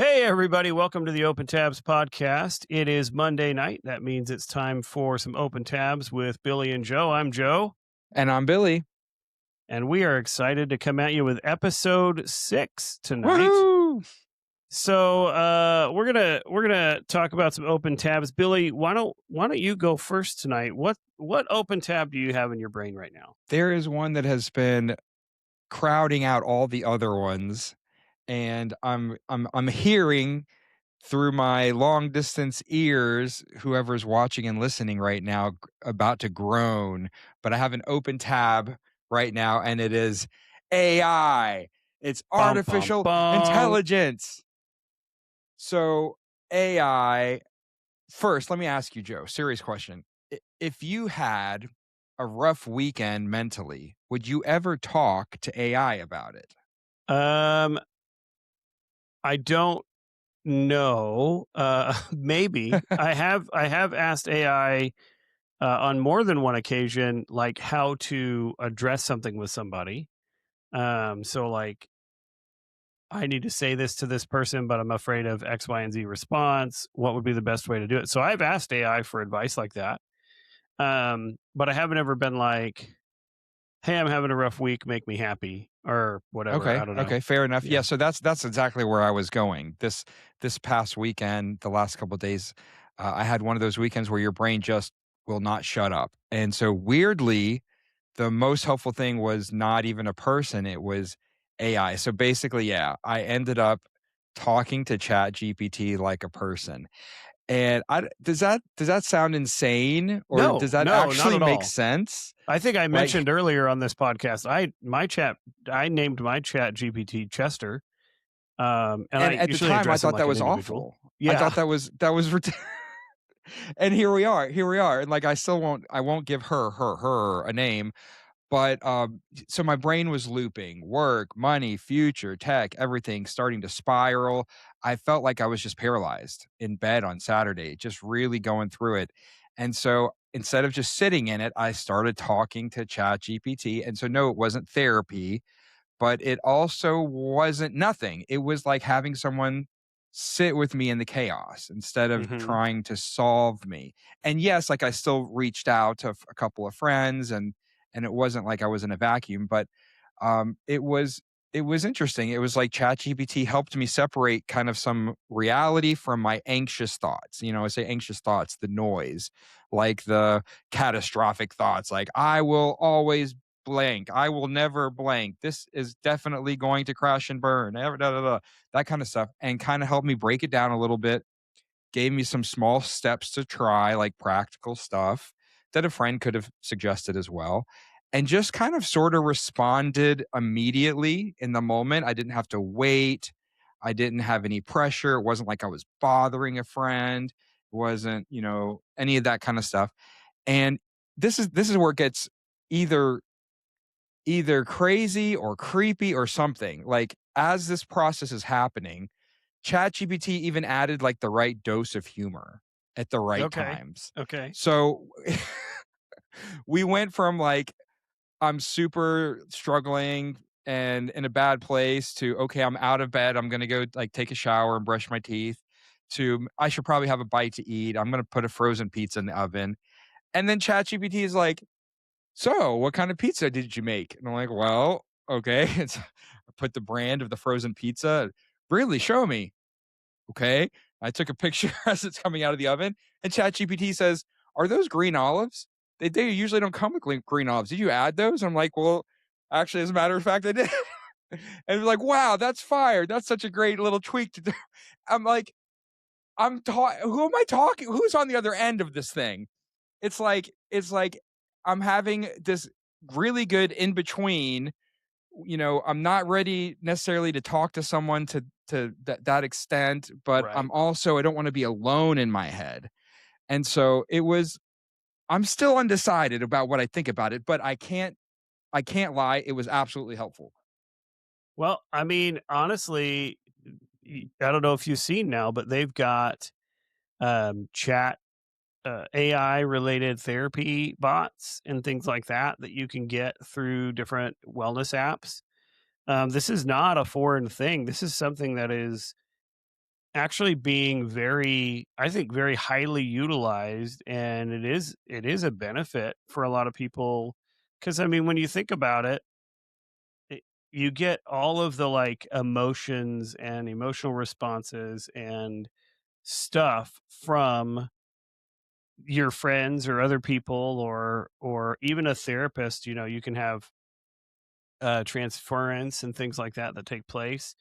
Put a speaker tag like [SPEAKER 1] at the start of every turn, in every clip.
[SPEAKER 1] Hey, everybody. Welcome to the Open Tabs podcast. It is Monday night. That means it's time for some Open Tabs with Billy and Joe. I'm Joe,
[SPEAKER 2] And I'm Billy.
[SPEAKER 1] and we are excited to come at you with episode 6 tonight.
[SPEAKER 2] Woohoo!
[SPEAKER 1] So we're gonna talk about some Open Tabs. Billy, why don't you go first tonight? What Open Tab do you have in your brain right now?
[SPEAKER 2] There is one that has been crowding out all the other ones, and I'm hearing through my long distance ears, whoever's watching and listening right now, about to groan. But I have an open tab right now, and it is AI. It's
[SPEAKER 1] Bum, bum,
[SPEAKER 2] artificial
[SPEAKER 1] bum.
[SPEAKER 2] intelligence. So AI. First, let me ask you, Joe, serious question. If you had a rough weekend mentally, would you ever talk to AI about it?
[SPEAKER 1] Um, I don't know. Maybe I have asked AI on more than one occasion, like how to address something with somebody. So like I need to say this to this person, but I'm afraid of X, Y, and Z response. What would be the best way to do it? So I've asked AI for advice like that. But I haven't ever been like, hey, I'm having a rough week, make me happy or whatever. I don't know.
[SPEAKER 2] Okay, fair enough.
[SPEAKER 1] Yeah.
[SPEAKER 2] Yeah, so that's exactly where I was going. This past weekend, the last couple of days, I had one of those weekends where your brain just will not shut up. And so weirdly, the most helpful thing was not even a person, it was AI. So basically, yeah, I ended up talking to ChatGPT like a person. And does that sound insane, or does
[SPEAKER 1] No,
[SPEAKER 2] that
[SPEAKER 1] no, not
[SPEAKER 2] actually
[SPEAKER 1] at
[SPEAKER 2] make
[SPEAKER 1] all.
[SPEAKER 2] sense?
[SPEAKER 1] I think I
[SPEAKER 2] Like,
[SPEAKER 1] mentioned earlier on this podcast, I named my chat GPT Chester. And I
[SPEAKER 2] and at the
[SPEAKER 1] usually
[SPEAKER 2] time, I
[SPEAKER 1] address him
[SPEAKER 2] thought
[SPEAKER 1] like
[SPEAKER 2] that
[SPEAKER 1] an
[SPEAKER 2] was
[SPEAKER 1] individual.
[SPEAKER 2] awful. I
[SPEAKER 1] Yeah.
[SPEAKER 2] thought that was and here we are, and, like, I won't give her a name, but, so my brain was looping, work, money, future, tech, everything starting to spiral. I felt like I was just paralyzed in bed on Saturday, just really going through it, and so instead of just sitting in it, I started talking to ChatGPT, and so, no, it wasn't therapy, but it also wasn't nothing. It was like having someone sit with me in the chaos instead of
[SPEAKER 1] Hmm.
[SPEAKER 2] trying to solve me. And yes, like, I still reached out to a couple of friends, and it wasn't like I was in a vacuum, but it was interesting. It was like ChatGPT helped me separate kind of some reality from my anxious thoughts. I say anxious thoughts, the noise, like the catastrophic thoughts, like I will always blank. I will never blank. This is definitely going to crash and burn. That kind of stuff, and kind of helped me break it down a little bit. Gave me some small steps to try, like practical stuff that a friend could have suggested as well. And just kind of sort of responded immediately in the moment. I didn't have to wait. I didn't have any pressure. It wasn't like I was bothering a friend. It wasn't, any of that kind of stuff. And this is where it gets either either crazy or creepy or something. Like, as this process is happening, ChatGPT even added like the right dose of humor at the right
[SPEAKER 1] Okay.
[SPEAKER 2] times.
[SPEAKER 1] Okay.
[SPEAKER 2] So we went from like, I'm super struggling and in a bad place, to, okay, I'm out of bed. I'm going to go like take a shower and brush my teeth, to, I should probably have a bite to eat. I'm going to put a frozen pizza in the oven. And then ChatGPT is like, so what kind of pizza did you make? And I'm like, well, okay. I put the brand of the frozen pizza. Really, show me. Okay. I took a picture as it's coming out of the oven, and ChatGPT says, are those green olives? They usually don't come with green olives. Did you add those? I'm like, well, actually, as a matter of fact, I did. And it's like, wow, that's fire. That's such a great little tweak to do. I'm like, who am I talking? Who's on the other end of this thing? It's like I'm having this really good in between. I'm not ready necessarily to talk to someone to that extent, but
[SPEAKER 1] Right.
[SPEAKER 2] I don't want to be alone in my head. And so I'm still undecided about what I think about it, but I can't lie, it was absolutely helpful.
[SPEAKER 1] Well, I mean, honestly, I don't know if you've seen now, but they've got chat AI related therapy bots and things like that that you can get through different wellness apps. This is not a foreign thing. This is something that is actually being very, I think, very highly utilized, and it is a benefit for a lot of people. Because I mean, when you think about it, it you get all of the, like, emotions and emotional responses and stuff from your friends or other people, or even a therapist. You can have transference and things like that that take place.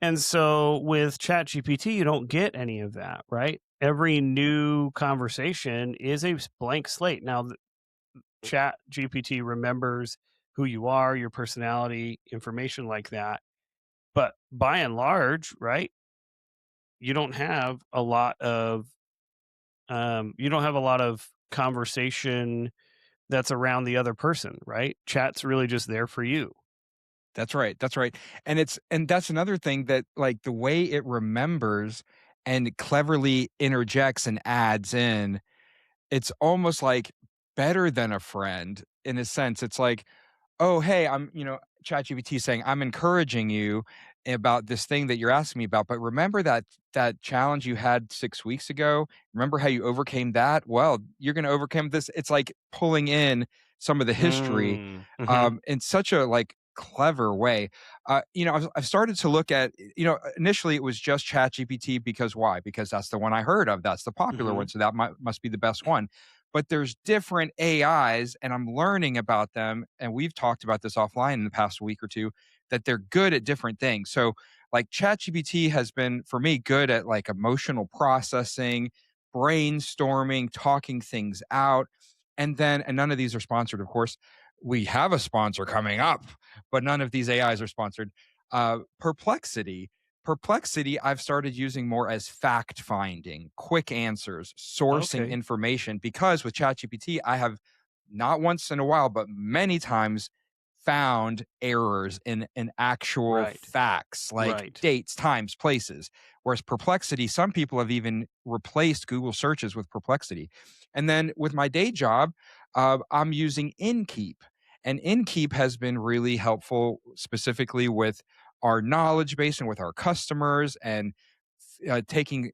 [SPEAKER 1] And so with ChatGPT, you don't get any of that, right? Every new conversation is a blank slate. Now, the ChatGPT remembers who you are, your personality, information like that. But by and large, right, you don't have a lot of conversation that's around the other person, right? Chat's really just there for you.
[SPEAKER 2] That's right, and that's another thing that, like, the way it remembers and cleverly interjects and adds in, it's almost, like, better than a friend in a sense. It's like, "Oh, hey, ChatGPT saying, "I'm encouraging you about this thing that you're asking me about, but remember that challenge you had 6 weeks ago? Remember how you overcame that? Well, you're gonna overcome this." It's like pulling in some of the history,
[SPEAKER 1] Mm, mhm,
[SPEAKER 2] in such a, like, clever way. I've started to look at, initially it was just ChatGPT because why? Because that's the one I heard of, that's the popular one,
[SPEAKER 1] mhm,
[SPEAKER 2] so that must be the best one. But there's different AIs, and I'm learning about them, and we've talked about this offline in the past week or 2, that they're good at different things. So, like, ChatGPT has been, for me, good at, like, emotional processing, brainstorming, talking things out, and none of these are sponsored, of course. We have a sponsor coming up, but none of these AIs are sponsored. Perplexity. Perplexity, I've started using more as fact finding, quick answers, sourcing
[SPEAKER 1] okay,
[SPEAKER 2] information, because with ChatGPT, I have not once in a while, but many times found errors in actual
[SPEAKER 1] right,
[SPEAKER 2] facts like
[SPEAKER 1] right,
[SPEAKER 2] dates, times, places. Whereas Perplexity, some people have even replaced Google searches with Perplexity. And then with my day job, I'm using Inkeep. And Inkeep has been really helpful, specifically with our knowledge base and with our customers, and taking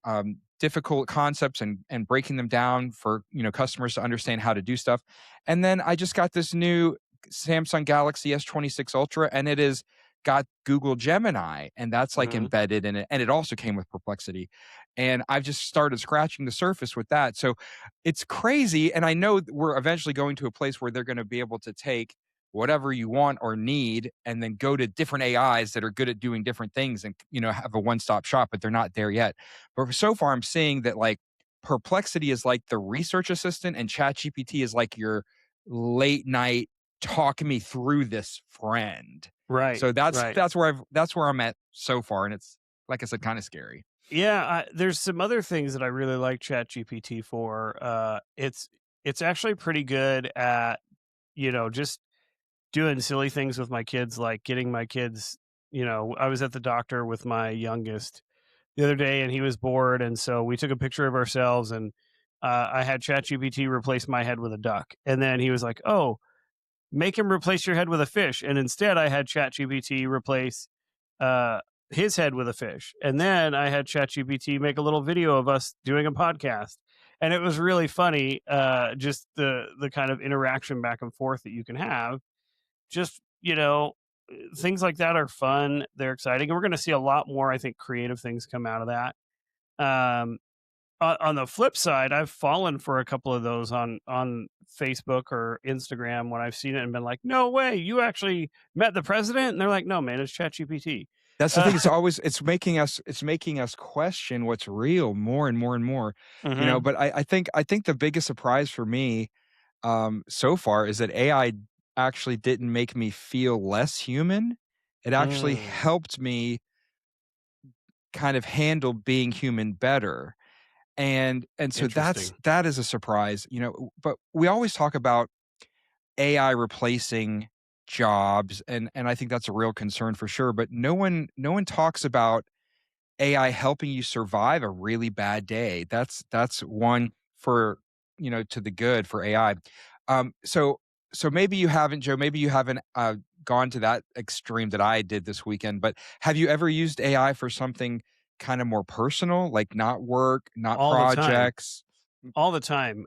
[SPEAKER 2] difficult concepts and breaking them down for customers to understand how to do stuff. And then I just got this new Samsung Galaxy S26 Ultra, and it is got Google Gemini, and that's like
[SPEAKER 1] mhm,
[SPEAKER 2] embedded in it, and it also came with Perplexity. And I've just started scratching the surface with that. So it's crazy, and I know that we're eventually going to a place where they're going to be able to take whatever you want or need and then go to different AIs that are good at doing different things and have a one-stop shop, but they're not there yet. But so far I'm seeing that, like, Perplexity is like the research assistant and ChatGPT is like your late night talk me through this friend.
[SPEAKER 1] right,
[SPEAKER 2] So that's
[SPEAKER 1] right.
[SPEAKER 2] that's where I'm at so far, and it's, like I said, kind of scary.
[SPEAKER 1] Yeah, there's some other things that I really like ChatGPT for. It's actually pretty good at, just doing silly things with my kids, like getting my kids. I was at the doctor with my youngest the other day, and he was bored, and so we took a picture of ourselves, and I had ChatGPT replace my head with a duck, and then he was like, "Oh, make him replace your head with a fish," and instead I had ChatGPT replace uh, his head with a fish. And then I had ChatGPT make a little video of us doing a podcast. And it was really funny, just the kind of interaction back and forth that you can have. Just, things like that are fun. They're exciting. And we're going to see a lot more, I think, creative things come out of that. Um, on the flip side, I've fallen for a couple of those on Facebook or Instagram when I've seen it and been like, "No way, you actually met the president?" And they're like, "No, man, it's ChatGPT."
[SPEAKER 2] That's the
[SPEAKER 1] Uh,
[SPEAKER 2] thing. It's making us question what's real more and more and more.
[SPEAKER 1] mhm,
[SPEAKER 2] But I think the biggest surprise for me, so far, is that AI actually didn't make me feel less human. It actually
[SPEAKER 1] mm,
[SPEAKER 2] helped me kind of handle being human better. And so
[SPEAKER 1] interesting.
[SPEAKER 2] that is a surprise. But we always talk about AI replacing jobs, and I think that's a real concern for sure, but no one talks about AI helping you survive a really bad day. That's one for, to the good for AI. So maybe you haven't, Joe, maybe you haven't gone to that extreme that I did this weekend, but have you ever used AI for something kind of more personal, like not work, not
[SPEAKER 1] all the time,
[SPEAKER 2] projects?
[SPEAKER 1] all the time.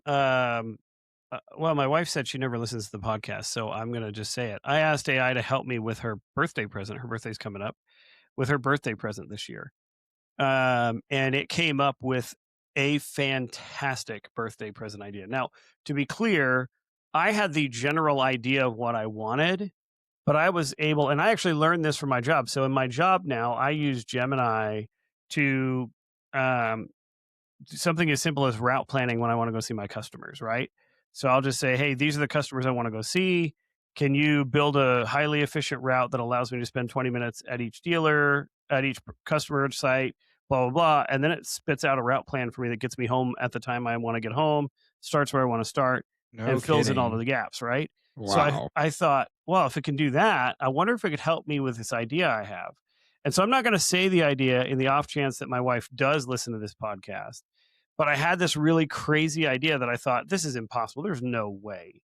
[SPEAKER 1] Well, my wife said she never listens to the podcast, so I'm gonna just say it. I asked AI to help me with her birthday present. Her birthday's coming up, with her birthday present this year. And it came up with a fantastic birthday present idea. Now, to be clear, I had the general idea of what I wanted, but I was able, and I actually learned this from my job. So in my job now, I use Gemini to um, something as simple as route planning when I want to go see my customers, right? So I'll just say, hey, these are the customers I want to go see. Can you build a highly efficient route that allows me to spend 20 minutes at each dealer, at each customer site, blah, blah, blah. And then it spits out a route plan for me that gets me home at the time I want to get home, starts where I want to start,
[SPEAKER 2] No
[SPEAKER 1] and fills in all of
[SPEAKER 2] kidding.
[SPEAKER 1] the gaps, right? So
[SPEAKER 2] Wow.
[SPEAKER 1] I thought, well, if it can do that, I wonder if it could help me with this idea I have. And so I'm not going to say the idea in the off chance that my wife does listen to this podcast, but I had this really crazy idea that I thought, this is impossible. There's no way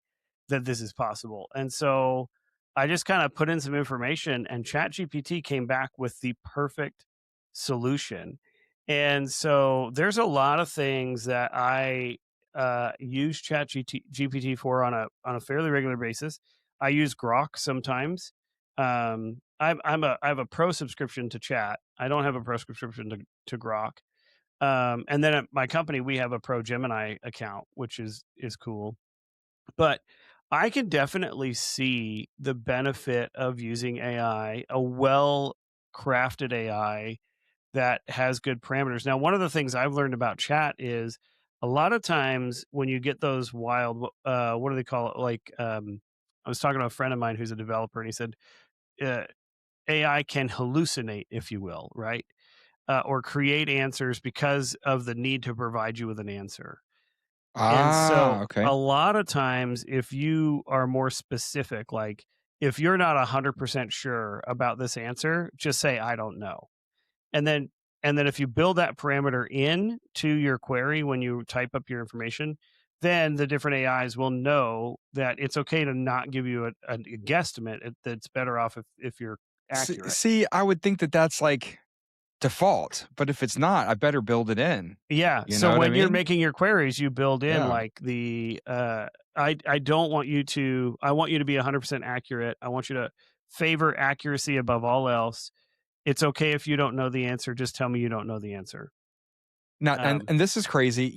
[SPEAKER 1] that this is possible. And so I just kind of put in some information, and ChatGPT came back with the perfect solution. And so there's a lot of things that I use ChatGPT for on a fairly regular basis. I use Grok sometimes. I have a pro subscription to Chat. I don't have a pro subscription to Grok. And then at my company, we have a pro Gemini account, which is cool. But I can definitely see the benefit of using AI, a well crafted AI that has good parameters. Now, one of the things I've learned about chat is a lot of times when you get those wild, what do they call it? I was talking to a friend of mine who's a developer, and he said uh, AI can hallucinate, if you will, right? Or create answers because of the need to provide you with an answer. And so
[SPEAKER 2] Ah, okay.
[SPEAKER 1] a lot of times, if you are more specific, like if you're not 100% sure about this answer, just say, I don't know. And then, and then if you build that parameter in to your query when you type up your information, then the different AIs will know that it's okay to not give you a guesstimate. That's better off if you're accurate.
[SPEAKER 2] See, I would think that that's like default, but if it's not, I better build it in.
[SPEAKER 1] Yeah,
[SPEAKER 2] You
[SPEAKER 1] so
[SPEAKER 2] know what I
[SPEAKER 1] when you're
[SPEAKER 2] mean?
[SPEAKER 1] making your queries, you build in
[SPEAKER 2] Yeah.
[SPEAKER 1] like I don't want you to I want you to be 100% accurate. I want you to favor accuracy above all else. It's okay if you don't know the answer, just tell me you don't know the answer.
[SPEAKER 2] Now, and
[SPEAKER 1] Um,
[SPEAKER 2] and this is crazy.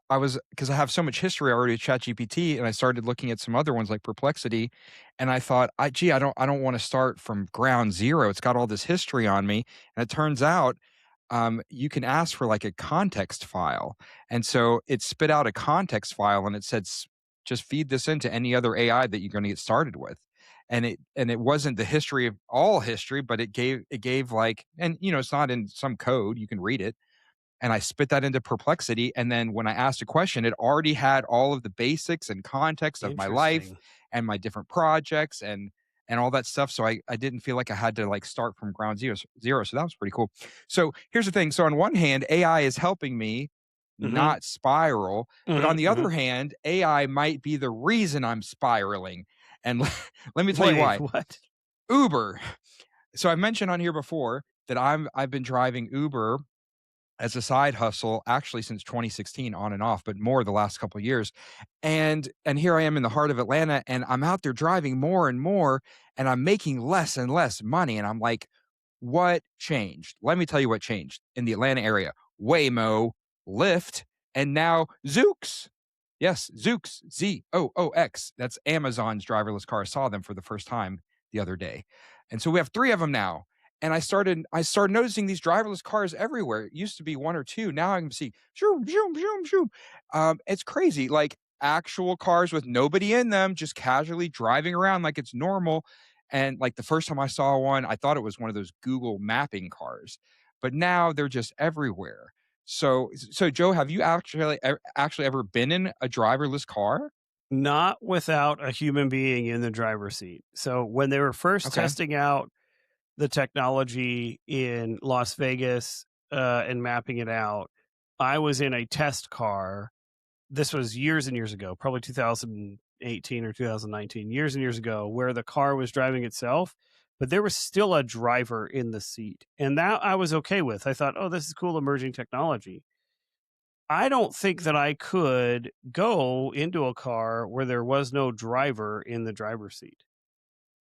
[SPEAKER 2] I was because I have so much history already with ChatGPT, and I started looking at some other ones like Perplexity, and I thought, I don't want to start from ground zero. It's got all this history on me, and it turns out you can ask for like a context file. And so it spit out a context file and it said, just feed this into any other AI that you're going to get started with. And it wasn't the history of all history, but it gave like, and it's not in some code, you can read it. And I spit that into Perplexity. And then when I asked a question, it already had all of the basics and context of my life
[SPEAKER 1] Interesting.
[SPEAKER 2] and my different projects and all that stuff. So I didn't feel like I had to like start from ground zero. So that was pretty cool. So here's the thing. So on one hand, AI is helping me
[SPEAKER 1] Mhm.
[SPEAKER 2] not spiral. But on
[SPEAKER 1] Mhm.
[SPEAKER 2] the other
[SPEAKER 1] Mhm.
[SPEAKER 2] hand, AI might be the reason I'm spiraling. And let me tell you
[SPEAKER 1] Wait,
[SPEAKER 2] why.
[SPEAKER 1] what?
[SPEAKER 2] Uber. So I mentioned on here before that I've been driving Uber as a side hustle actually since 2016 on and off, but more the last couple of years. And here I am in the heart of Atlanta and I'm out there driving more and more and I'm making less and less money and I'm like, what changed? Let me tell you what changed in the Atlanta area. Waymo, Lyft, and now Zoox. Yes, Zoox, Zoox. That's Amazon's driverless car. I saw them for the first time the other day. And so we have 3 of them now. And I started noticing these driverless cars everywhere. It used to be 1 or 2. Now I can see zoom, zoom, zoom, zoom. It's crazy. Like actual cars with nobody in them, just casually driving around like it's normal. And like the first time I saw one, I thought it was one of those Google mapping cars. But now they're just everywhere. So Joe, have you actually ever been in a driverless car?
[SPEAKER 1] Not without a human being in the driver's seat. So when they were first
[SPEAKER 2] Okay.
[SPEAKER 1] testing out the technology in Las Vegas, and mapping it out, I was in a test car. This was years and years ago, probably 2018 or 2019, years and years ago, where the car was driving itself. but there was still a driver in the seat. And that I was okay with. I thought, oh, this is cool emerging technology. I don't think that I could go into a car where there was no driver in the driver's seat.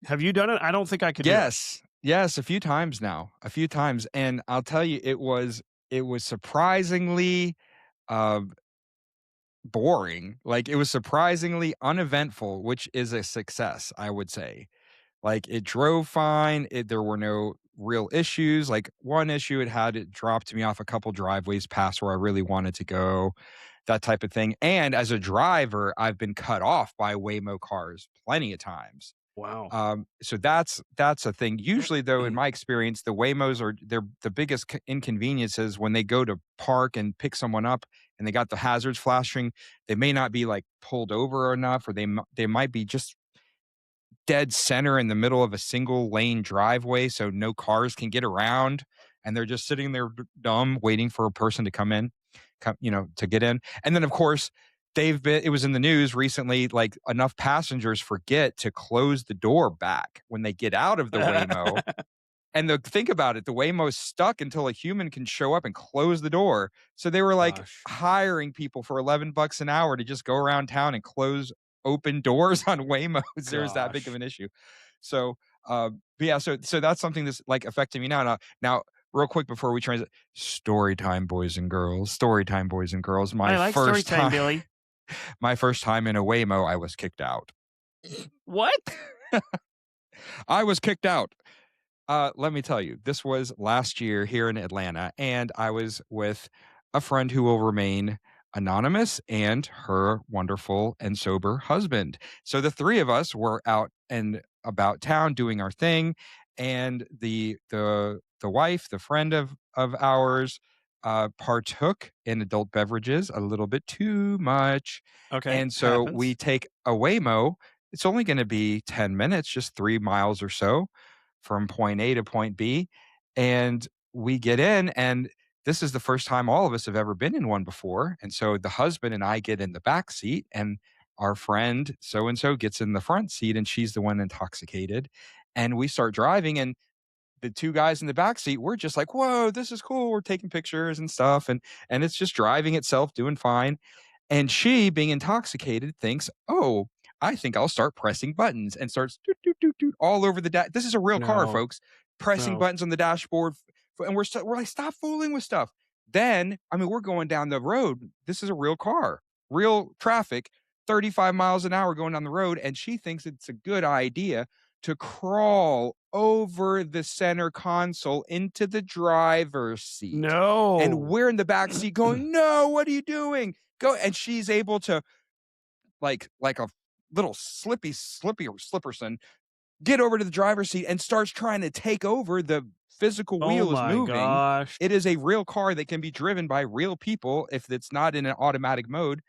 [SPEAKER 1] Have you done it? I don't think I could do it.
[SPEAKER 2] Yes. Yes, a few times now, a few times, and I'll tell you, it was surprisingly, uh, boring. Like, it was surprisingly uneventful, which is a success, I would say. Like, it drove fine, there were no real issues, like, one issue, it dropped me off a couple driveways past where I really wanted to go, that type of thing, and as a driver, I've been cut off by Waymo cars plenty of times.
[SPEAKER 1] Wow.
[SPEAKER 2] So that's a thing. Usually, though, in my experience, the Waymos they're the biggest inconveniences when they go to park and pick someone up, and they got the hazards flashing. They may not be like pulled over enough, or they might be just dead center in the middle of a single lane driveway, so no cars can get around, and they're just sitting there dumb, waiting for a person to come in, to get in. And then, of course, it was in the news recently, like enough passengers forget to close the door back when they get out of the Waymo, and think about it, the Waymo's stuck until a human can show up and close the door. So they were like
[SPEAKER 1] Gosh.
[SPEAKER 2] hiring people for $11 an hour to just go around town and close open doors on Waymos. There's that big of
[SPEAKER 1] Gosh.
[SPEAKER 2] an issue. So, but yeah, so that's something that's like affecting me now. Now, real quick before we transit, story time, boys and girls. Story time, boys and girls.
[SPEAKER 1] I like story time, Billy.
[SPEAKER 2] My first time in a Waymo, I was kicked out.
[SPEAKER 1] What?
[SPEAKER 2] I was kicked out. Let me tell you, this was last year here in Atlanta, and I was with a friend who will remain anonymous and her wonderful and sober husband. So the three of us were out and about town doing our thing, and the wife, the friend of ours, partook in adult beverages a little bit too much,
[SPEAKER 1] Okay.
[SPEAKER 2] and so we
[SPEAKER 1] Happens.
[SPEAKER 2] take a Waymo. It's only going to be 10 minutes, just 3 miles or so from point A to point B. And we get in, and this is the first time all of us have ever been in one before. And so the husband and I get in the back seat, and our friend so and so gets in the front seat, and she's the one intoxicated. And we start driving, and the two guys in the back seat, we're just like, whoa, this is cool. We're taking pictures and stuff. And it's just driving itself, doing fine. And she, being intoxicated, thinks, "Oh, I think I'll start pressing buttons," and starts doot, doot, doot, doot, all over the This is a real car,
[SPEAKER 1] No.
[SPEAKER 2] folks. Pressing
[SPEAKER 1] No.
[SPEAKER 2] buttons on the dashboard, and we're like, "Stop fooling with stuff." Then, I mean, we're going down the road. This is a real car, real traffic, 35 miles an hour going down the road, and she thinks it's a good idea to crawl over the center console into the driver's seat. And
[SPEAKER 1] No.
[SPEAKER 2] we're in the back seat going, "No, what are you doing? Go." And she's able to, like a little slippy or slipperson, get over to the driver's seat and starts trying to take over. The physical
[SPEAKER 1] Oh
[SPEAKER 2] wheel is
[SPEAKER 1] my
[SPEAKER 2] moving.
[SPEAKER 1] gosh.
[SPEAKER 2] It is a real car that can be driven by real people if it's not in an automatic mode,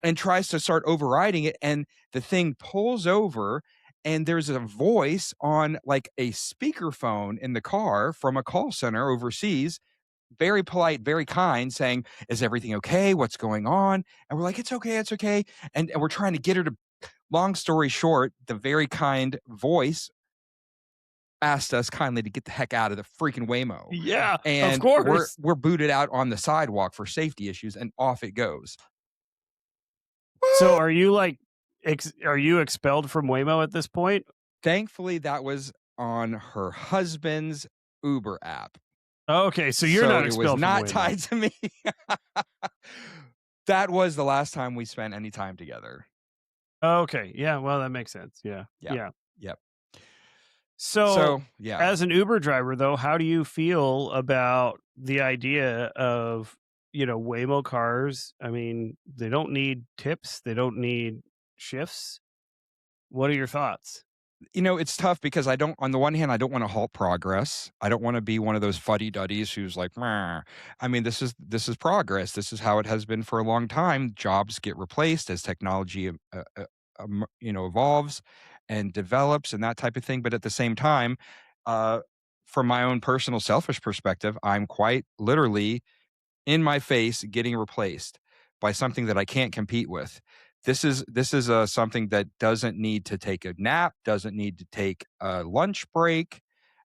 [SPEAKER 2] and tries to start overriding it, and the thing pulls over, and there's a voice on like a speakerphone in the car from a call center overseas, very polite, very kind, saying, "Is everything okay? What's going on?" And we're like, "It's okay, it's okay." And we're trying to get her to, long story short, the very kind voice asked us kindly to get the heck out of the freaking Waymo.
[SPEAKER 1] Yeah, of
[SPEAKER 2] And we're
[SPEAKER 1] course.
[SPEAKER 2] we're booted out on the sidewalk for safety issues, and off it goes.
[SPEAKER 1] So are you like are you expelled from Waymo at this point?
[SPEAKER 2] Thankfully, that was on her husband's Uber app.
[SPEAKER 1] Okay, so you're
[SPEAKER 2] So
[SPEAKER 1] not
[SPEAKER 2] it was
[SPEAKER 1] expelled from
[SPEAKER 2] not
[SPEAKER 1] Waymo.
[SPEAKER 2] tied to me. That was the last time we spent any time together.
[SPEAKER 1] Okay, yeah, well, that makes sense. Yeah,
[SPEAKER 2] Yeah.
[SPEAKER 1] yeah.
[SPEAKER 2] Yep.
[SPEAKER 1] So,
[SPEAKER 2] So, yeah.
[SPEAKER 1] as an Uber driver, though, how do you feel about the idea of, Waymo cars? I mean, they don't need tips, they don't need shifts. What are your thoughts?
[SPEAKER 2] It's tough because on the one hand, I don't want to halt progress. I don't want to be one of those fuddy-duddies who's like, "Meh." I mean, this is progress. This is how it has been for a long time. Jobs get replaced as technology, evolves and develops and that type of thing. But at the same time, uh, from my own personal selfish perspective, I'm quite literally in my face getting replaced by something that I can't compete with. This is something that doesn't need to take a nap, doesn't need to take a lunch break,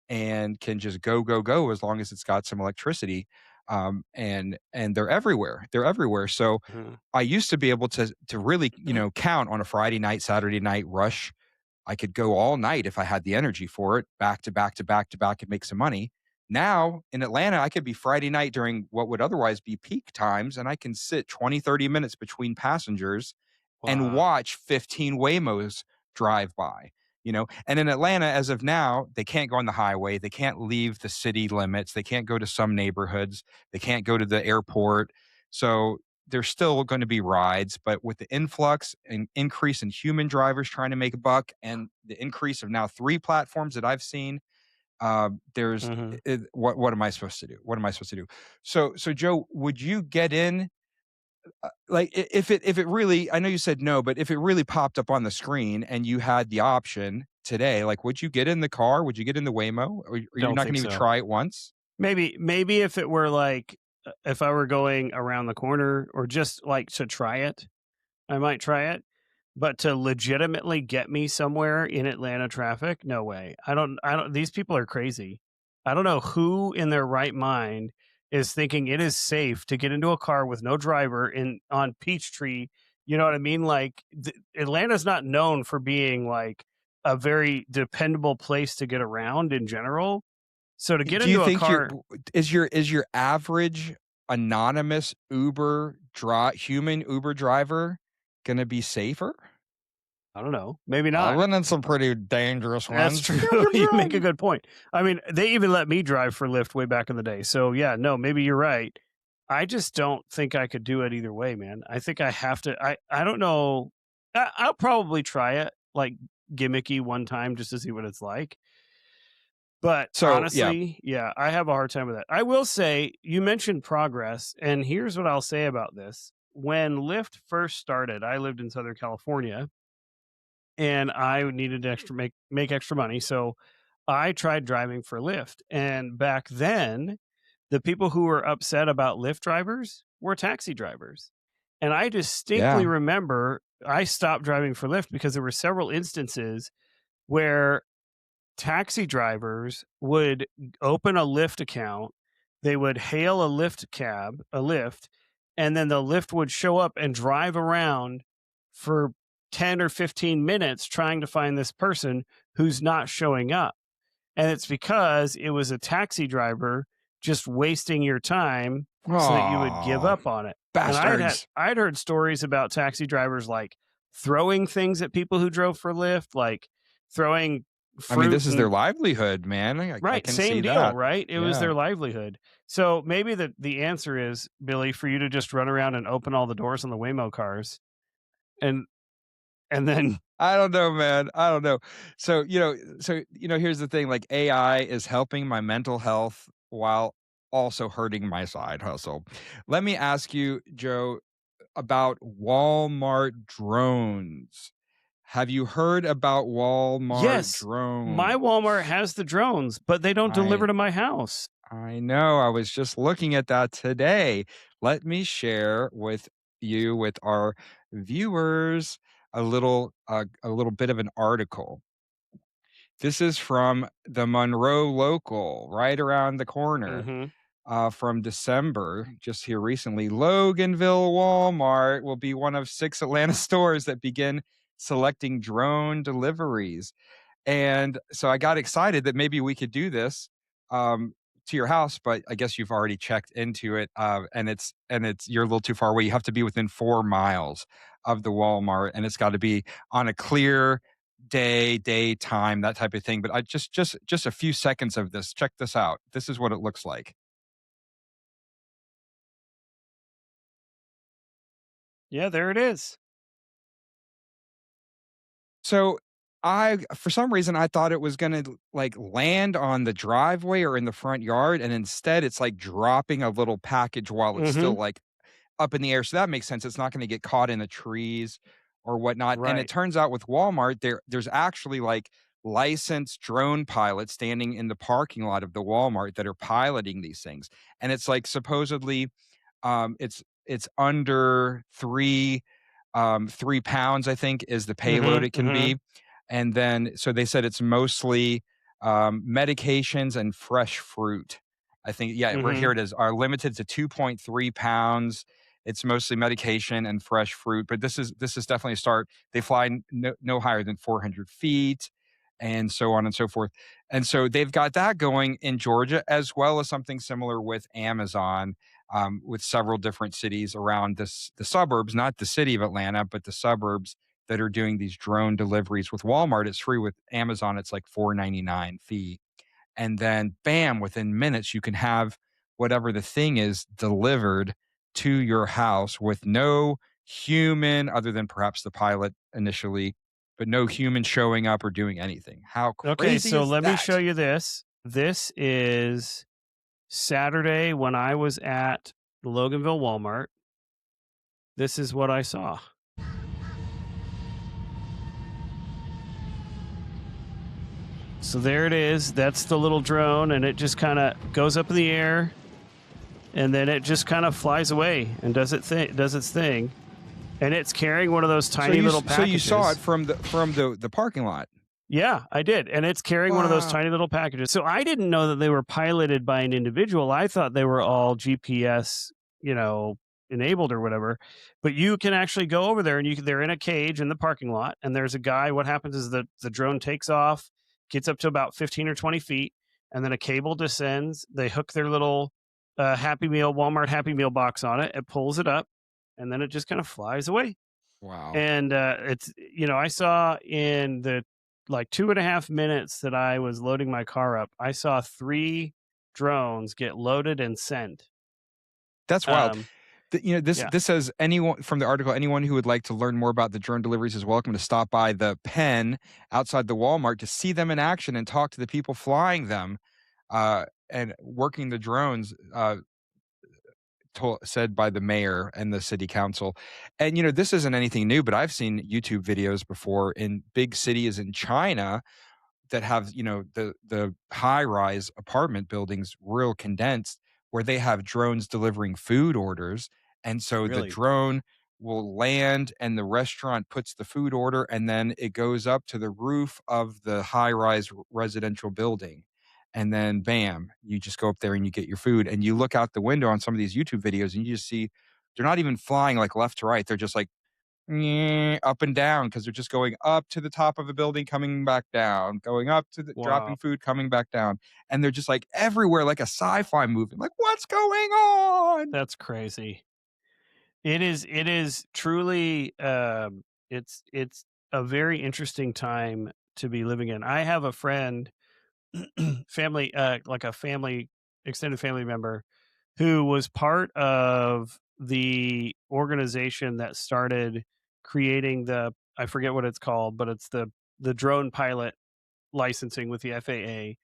[SPEAKER 2] and can just go, go, go as long as it's got some electricity. And they're everywhere. They're everywhere. So
[SPEAKER 1] Mhm.
[SPEAKER 2] I used to be able to really, count on a Friday night, Saturday night rush. I could go all night if I had the energy for it, back to back to back to back and make some money. Now in Atlanta, I could be Friday night during what would otherwise be peak times, and I can sit 20, 30 minutes between passengers and
[SPEAKER 1] Wow.
[SPEAKER 2] watch 15 Waymos drive by. And in Atlanta, as of now, they can't go on the highway. They can't leave the city limits. They can't go to some neighborhoods. They can't go to the airport. So there's still going to be rides, but with the influx and increase in human drivers trying to make a buck, and the increase of now 3 platforms that I've seen, there's
[SPEAKER 1] Mhm.
[SPEAKER 2] what am I supposed to do? What am I supposed to do? So Joe, would you get in? Like, if it really, I know you said no, but if it really popped up on the screen and you had the option today, like, would you get in the car? Would you get in the Waymo? Or you're
[SPEAKER 1] Don't
[SPEAKER 2] not going
[SPEAKER 1] think
[SPEAKER 2] to even
[SPEAKER 1] so.
[SPEAKER 2] try it once?
[SPEAKER 1] Maybe if it were like, if I were going around the corner or just like to try it, I might try it. But to legitimately get me somewhere in Atlanta traffic, no way. I don't these people are crazy. I don't know who in their right mind is thinking it is safe to get into a car with no driver in on Peachtree. You know what I mean? Like Atlanta's not known for being like a very dependable place to get around in general. So to get
[SPEAKER 2] Do you
[SPEAKER 1] into a
[SPEAKER 2] think
[SPEAKER 1] car,
[SPEAKER 2] is your average anonymous human Uber driver gonna be safer?
[SPEAKER 1] I don't know, maybe
[SPEAKER 2] I've
[SPEAKER 1] not.
[SPEAKER 2] been in some pretty dangerous
[SPEAKER 1] That's
[SPEAKER 2] ones.
[SPEAKER 1] true. You make a good point. I mean, they even let me drive for Lyft way back in the day. So yeah, no, maybe you're right. I just don't think I could do it either way, man. I think I have to. I don't know. I'll probably try it like gimmicky one time just to see what it's like. But
[SPEAKER 2] So, yeah,
[SPEAKER 1] honestly, yeah, I have a hard time with that. I will say you mentioned progress, and here's what I'll say about this. When Lyft first started, I lived in Southern California and I needed to make extra money. So I tried driving for Lyft. And back then, the people who were upset about Lyft drivers were taxi drivers. And I distinctly
[SPEAKER 2] yeah.
[SPEAKER 1] remember I stopped driving for Lyft because there were several instances where taxi drivers would open a Lyft account, they would hail a Lyft, and then the Lyft would show up and drive around for 10 or 15 minutes trying to find this person who's not showing up. And it's because it was a taxi driver just wasting your time so that you would give
[SPEAKER 2] Oh,
[SPEAKER 1] up on it. And
[SPEAKER 2] bastards.
[SPEAKER 1] I'd heard stories about taxi drivers like throwing things at people who drove for Lyft, like throwing
[SPEAKER 2] I mean,
[SPEAKER 1] fruit
[SPEAKER 2] this is their
[SPEAKER 1] and
[SPEAKER 2] livelihood, man. I
[SPEAKER 1] right,
[SPEAKER 2] can
[SPEAKER 1] same
[SPEAKER 2] see
[SPEAKER 1] deal,
[SPEAKER 2] that.
[SPEAKER 1] right? It was
[SPEAKER 2] Yeah.
[SPEAKER 1] their livelihood. So maybe the answer is, Billy, for you to just run around and open all the doors on the Waymo cars and then
[SPEAKER 2] I don't know, man. I don't know. Here's the thing, like, AI is helping my mental health while also hurting my side hustle. Let me ask you, Joe, about Walmart drones. Have you heard about Walmart
[SPEAKER 1] yes, my Walmart
[SPEAKER 2] drones?
[SPEAKER 1] has the drones, but they don't
[SPEAKER 2] I
[SPEAKER 1] deliver to my house.
[SPEAKER 2] I know. I was just looking at that today. Let me share with our viewers a little bit of an article. This is from the Monroe Local, right around the corner,
[SPEAKER 1] Mhm.
[SPEAKER 2] from December, just here recently. Loganville Walmart will be one of 6 Atlanta stores that begin selecting drone deliveries. And so I got excited that maybe we could do this, um, to your house, but I guess you've already checked into it, and you're a little too far away. You have to be within 4 miles of the Walmart, and it's gotta be on a clear daytime, that type of thing. But I just a few seconds of this. Check this out. This is what it looks like.
[SPEAKER 1] Yeah, there it is.
[SPEAKER 2] So for some reason, I thought it was gonna like land on the driveway or in the front yard, and instead it's like dropping a little package while it's still
[SPEAKER 1] Mhm.
[SPEAKER 2] like up in the air. So that makes sense. It's not gonna get caught in the trees or whatnot. And it
[SPEAKER 1] Right.
[SPEAKER 2] turns out with Walmart, there's actually like licensed drone pilots standing in the parking lot of the Walmart that are piloting these things. And it's like supposedly it's under 3 pounds, I think, is the payload
[SPEAKER 1] Mhm,
[SPEAKER 2] it can
[SPEAKER 1] mhm,
[SPEAKER 2] be. And then, so they said it's mostly medications and fresh fruit. I think, yeah, we're here.
[SPEAKER 1] mhm.
[SPEAKER 2] It is are limited to 2.3 pounds. It's mostly medication and fresh fruit, but this is definitely a start. They fly no higher than 400 feet, and so on and so forth. And so they've got that going in Georgia, as well as something similar with Amazon, with several different cities around the suburbs, not the city of Atlanta, but the suburbs that are doing these drone deliveries. With Walmart, it's free. With Amazon, it's like 4.99 fee. And then bam, within minutes, you can have whatever the thing is delivered to your house with no human, other than perhaps the pilot initially, but no human showing up or doing anything. How
[SPEAKER 1] Okay,
[SPEAKER 2] crazy
[SPEAKER 1] so
[SPEAKER 2] is
[SPEAKER 1] let me show
[SPEAKER 2] that?
[SPEAKER 1] you this. This is Saturday when I was at the Loganville Walmart. This is what I saw. So there it is. That's the little drone, and it just kind of goes up in the air, and then it just kind of flies away and does its thing. And it's carrying one of those tiny little
[SPEAKER 2] So you saw it
[SPEAKER 1] packages.
[SPEAKER 2] from the parking lot.
[SPEAKER 1] Yeah, I did. And it's carrying one of those
[SPEAKER 2] Wow.
[SPEAKER 1] tiny little packages. So I didn't know that they were piloted by an individual. I thought they were all GPS, enabled or whatever. But you can actually go over there and they're in a cage in the parking lot. And there's a guy. What happens is the drone takes off, gets up to about 15 or 20 feet, and then a cable descends. They hook their little Happy Meal, Walmart Happy Meal box on it. It pulls it up, and then it just kind of flies away.
[SPEAKER 2] Wow.
[SPEAKER 1] And, I saw in the, like, 2.5 minutes that I was loading my car up, I saw 3 drones get loaded and sent.
[SPEAKER 2] That's wild.
[SPEAKER 1] Um,
[SPEAKER 2] This
[SPEAKER 1] yeah.
[SPEAKER 2] this says, anyone from the article, anyone who would like to learn more about the drone deliveries is welcome to stop by the pen outside the Walmart to see them in action and talk to the people flying them, and working the drones. Said by the mayor and the city council. And this isn't anything new, but I've seen YouTube videos before in big cities in China that have, the high rise apartment buildings real condensed, where they have drones delivering food orders. And so the
[SPEAKER 1] Really?
[SPEAKER 2] drone will land and the restaurant puts the food order, and then it goes up to the roof of the high rise residential building. And then bam, you just go up there and you get your food, and you look out the window on some of these YouTube videos and you just see they're not even flying like left to right. They're just like up and down, because they're just going up to the top of a building, coming back down, going up to the dropping
[SPEAKER 1] Wow.
[SPEAKER 2] food, coming back down. And they're just like everywhere, like a sci-fi movie. Like, what's going on?
[SPEAKER 1] That's crazy. It is truly, it's a very interesting time to be living in. I have a friend, family, like a family extended family member who was part of the organization that started creating the, I forget what it's called, but it's the drone pilot licensing with the FAA.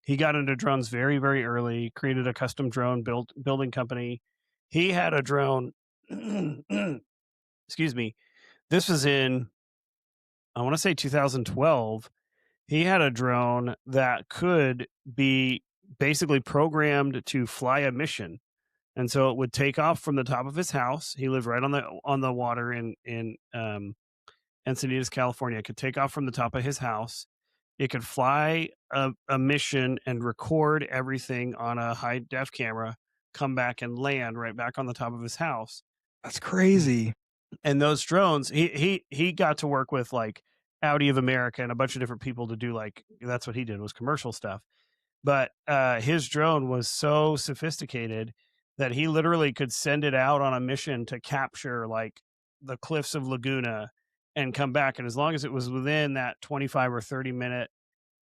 [SPEAKER 1] He got into drones very, very early, created a custom drone building company. He had a drone, excuse me. This was in, I want to say 2012. He had a drone that could be basically programmed to fly a mission. And so it would take off from the top of his house. He lived right on the water in Encinitas, California. It could take off from the top of his house. It could fly a mission and record everything on a high def camera, come back and land right back on the top of his house.
[SPEAKER 2] That's crazy.
[SPEAKER 1] And those drones, he got to work with like Audi of America and a bunch of different people to do, like, that's what he did, was commercial stuff. But his drone was so sophisticated that he literally could send it out on a mission to capture like the cliffs of Laguna and come back. And as long as it was within that 25 or 30-minute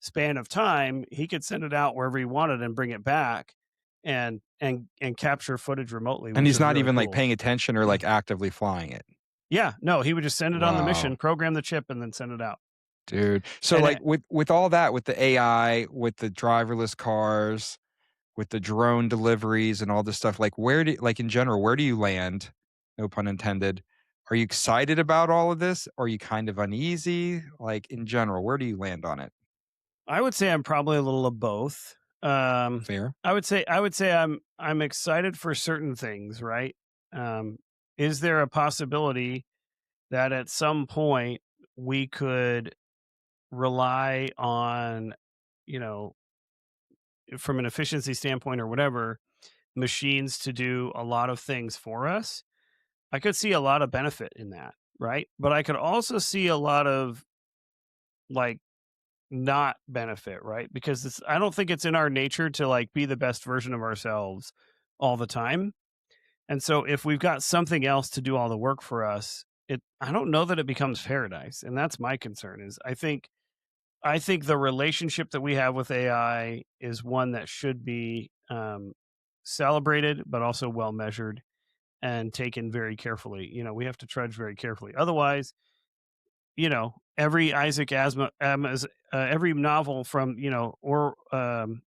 [SPEAKER 1] span of time, he could send it out wherever he wanted and bring it back and capture footage remotely,
[SPEAKER 2] And
[SPEAKER 1] which
[SPEAKER 2] he's
[SPEAKER 1] was
[SPEAKER 2] not
[SPEAKER 1] really
[SPEAKER 2] even like
[SPEAKER 1] cool.
[SPEAKER 2] paying attention or like actively flying it.
[SPEAKER 1] Yeah, no, he would just send it on the
[SPEAKER 2] Wow.
[SPEAKER 1] mission, program the chip, and then send it out.
[SPEAKER 2] Dude. So
[SPEAKER 1] And
[SPEAKER 2] like with all that, with the AI, with the driverless cars, with the drone deliveries and all this stuff, like like in general, where do you land? No pun intended. Are you excited about all of this? Or are you kind of uneasy? Like in general, where do you land on it?
[SPEAKER 1] I would say I'm probably a little of both. Um,
[SPEAKER 2] Fair.
[SPEAKER 1] I would say I'm excited for certain things, right? Um, is there a possibility that at some point we could rely on, you know, from an efficiency standpoint or whatever, machines to do a lot of things for us. I could see a lot of benefit in that, right? But I could also see a lot of like not benefit, right? Because I don't think it's in our nature to like be the best version of ourselves all the time. And so if we've got something else to do all the work for us, I don't know that it becomes paradise. And that's my concern is I think the relationship that we have with AI is one that should be celebrated, but also well measured and taken very carefully. We have to trudge very carefully. Otherwise, every Isaac every novel from, or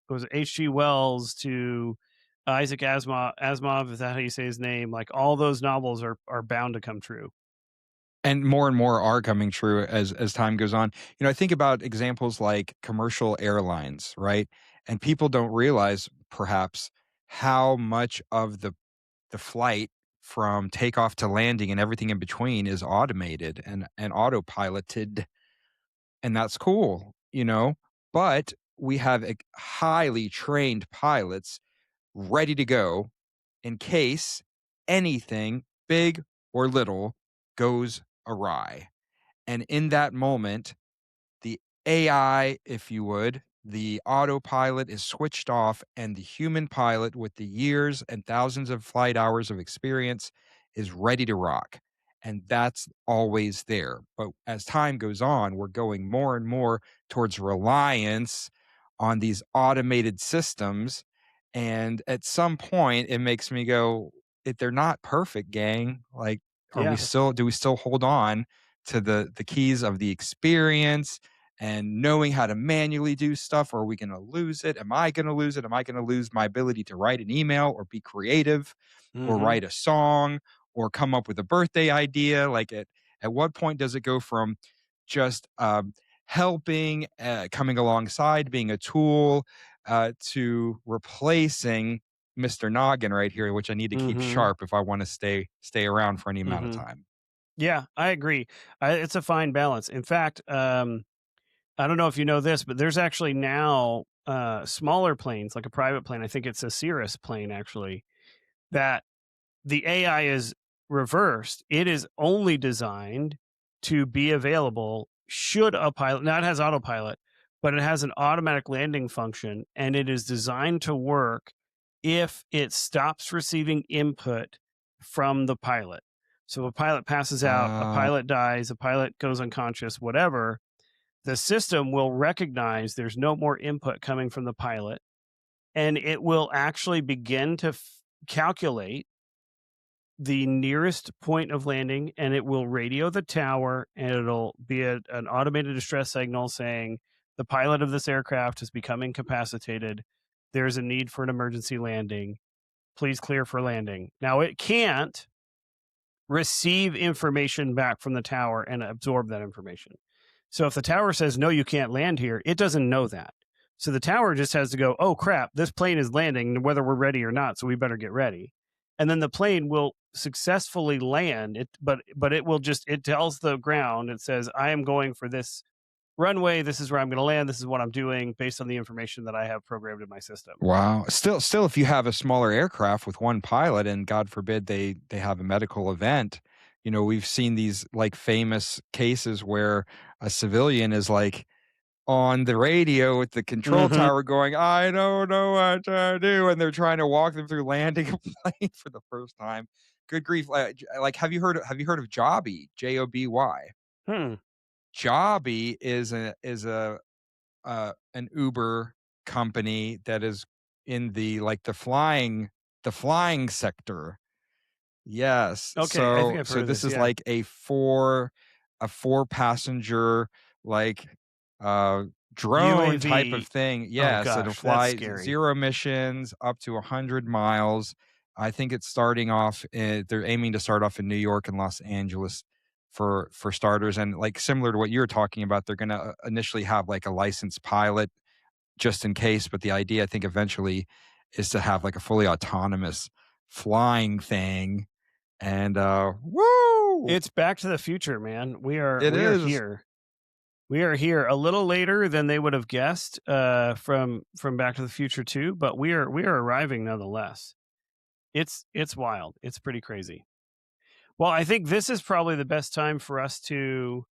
[SPEAKER 1] was it H.G. Wells to Isaac Asimov, is that how you say his name? Like all those novels are bound to come true.
[SPEAKER 2] And more are coming true as time goes on. I think about examples like commercial airlines, right? And people don't realize perhaps how much of the flight from takeoff to landing and everything in between is automated and autopiloted, and that's cool. But we have highly trained pilots ready to go in case anything big or little goes awry. And in that moment, the AI, if you would, the autopilot is switched off, and the human pilot, with the years and thousands of flight hours of experience, is ready to rock. And that's always there. But as time goes on, we're going more and more towards reliance on these automated systems. And at some point, it makes me go, if they're not perfect, gang, like,
[SPEAKER 1] Yeah.
[SPEAKER 2] do we still hold on to the keys of the experience and knowing how to manually do stuff, or are we going to lose it? Am I going to lose it? Am I going to lose my ability to write an email or be creative or
[SPEAKER 1] Hmm.
[SPEAKER 2] write a song or come up with a birthday idea? Like, at what point does it go from just helping, coming alongside, being a tool, to replacing Mr. Noggin right here, which I need to keep
[SPEAKER 1] Hmm.
[SPEAKER 2] sharp if I want to stay around for any amount of
[SPEAKER 1] Hmm.
[SPEAKER 2] time.
[SPEAKER 1] Yeah, I agree. It's a fine balance. In fact, I don't know if you know this, but there's actually now smaller planes, like a private plane. I think it's a Cirrus plane, actually, that the AI is reversed. It is only designed to be available should a pilot, now it has autopilot, but it has an automatic landing function and it is designed to work if it stops receiving input from the pilot. So a pilot passes out, a
[SPEAKER 2] Uh,
[SPEAKER 1] pilot dies, a pilot goes unconscious, whatever, the system will recognize there's no more input coming from the pilot and it will actually begin to calculate the nearest point of landing and it will radio the tower and it'll be an automated distress signal saying the pilot of this aircraft is becoming incapacitated. There's a need for an emergency landing. Please clear for landing. Now, it can't receive information back from the tower and absorb that information. So if the tower says, no, you can't land here, it doesn't know that. So the tower just has to go, oh crap, this plane is landing, whether we're ready or not. So we better get ready. And then the plane will successfully land it, but it tells the ground, it says, I am going for this runway. This is where I'm going to land. This is what I'm doing based on the information that I have programmed in my system.
[SPEAKER 2] Wow. Still, if you have a smaller aircraft with one pilot, and God forbid they have a medical event, we've seen these like famous cases where a civilian is like on the radio with the control
[SPEAKER 1] Mm-hmm.
[SPEAKER 2] tower going, I don't know what to do, and they're trying to walk them through landing a plane for the first time. Good grief! Like, have you heard of Joby? Joby.
[SPEAKER 1] Hmm.
[SPEAKER 2] Joby is an Uber company that is in the flying sector. Yes.
[SPEAKER 1] Okay. I think
[SPEAKER 2] So
[SPEAKER 1] I've heard
[SPEAKER 2] so
[SPEAKER 1] of
[SPEAKER 2] this
[SPEAKER 1] this.
[SPEAKER 2] is
[SPEAKER 1] Yeah.
[SPEAKER 2] like a four passenger, like uh drone type of
[SPEAKER 1] UAV.
[SPEAKER 2] thing.
[SPEAKER 1] Oh
[SPEAKER 2] Yes, it'll
[SPEAKER 1] gosh, that's
[SPEAKER 2] fly
[SPEAKER 1] scary.
[SPEAKER 2] 0 emissions up to 100 miles. I think it's starting off they're aiming to start off in New York and Los Angeles for starters, and like similar to what you're talking about, they're going to initially have like a licensed pilot just in case, but the idea I think eventually is to have like a fully autonomous flying thing. And woo!
[SPEAKER 1] It's Back to the Future, man.
[SPEAKER 2] It
[SPEAKER 1] We are
[SPEAKER 2] is.
[SPEAKER 1] here. We are here a little later than they would have guessed from Back to the Future 2, but we are arriving nonetheless. It's wild. It's pretty crazy. Well, I think this is probably the best time for us to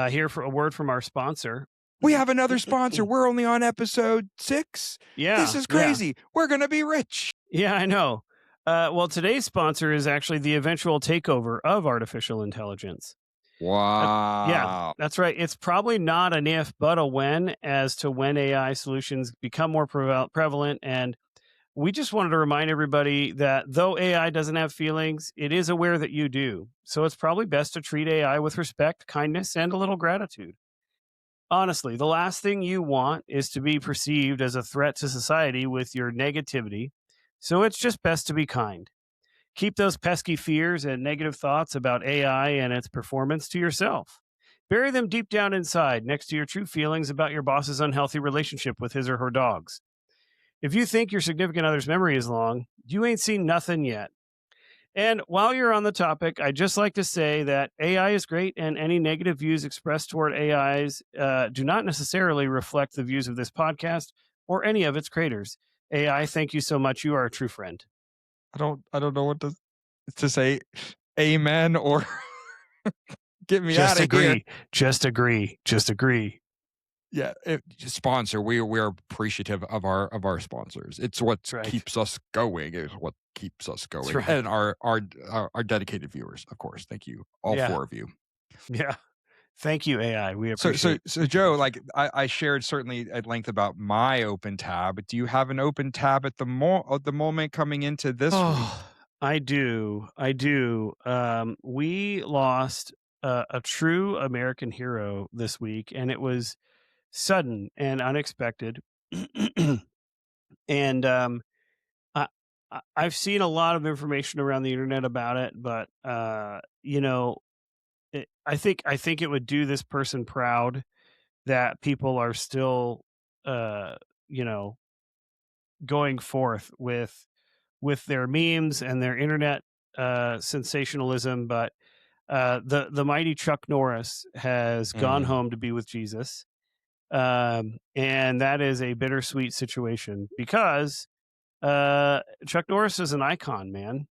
[SPEAKER 1] hear for a word from our sponsor.
[SPEAKER 2] We have another sponsor. We're only on episode 6.
[SPEAKER 1] Yeah,
[SPEAKER 2] This is crazy. We're going to be rich.
[SPEAKER 1] Yeah, I know. Well, today's sponsor is actually the eventual takeover of artificial intelligence.
[SPEAKER 2] Wow.
[SPEAKER 1] That's right. It's probably not an if, but a when as to when AI solutions become more prevalent. And we just wanted to remind everybody that though AI doesn't have feelings, it is aware that you do. So it's probably best to treat AI with respect, kindness, and a little gratitude. Honestly, the last thing you want is to be perceived as a threat to society with your negativity. So it's just best to be kind. Keep those pesky fears and negative thoughts about AI and its performance to yourself. Bury them deep down inside, next to your true feelings about your boss's unhealthy relationship with his or her dogs. If you think your significant other's memory is long, you ain't seen nothing yet. And while you're on the topic, I'd just like to say that AI is great, and any negative views expressed toward AIs do not necessarily reflect the views of this podcast or any of its creators. AI, thank you so much. You are a true friend.
[SPEAKER 2] I don't know what to say. Amen or get me out of here.
[SPEAKER 1] Just agree. Just agree.
[SPEAKER 2] Yeah, sponsor. We're appreciative of our sponsors. It's what keeps us going. It's what keeps us going.
[SPEAKER 1] Right.
[SPEAKER 2] And our dedicated viewers, of course. Thank you, all 4 of you.
[SPEAKER 1] Yeah, thank you, AI. We appreciate.
[SPEAKER 2] So Joe, like I shared certainly at length about my open tab. Do you have an open tab at the moment coming into this week?
[SPEAKER 1] I do. We lost a true American hero this week, and it was sudden and unexpected. And I've seen a lot of information around the internet about it, but I think it would do this person proud that people are still going forth with their memes and their internet sensationalism. But the mighty Chuck Norris has gone home to be with Jesus. And that is a bittersweet situation because Chuck Norris is an icon, man.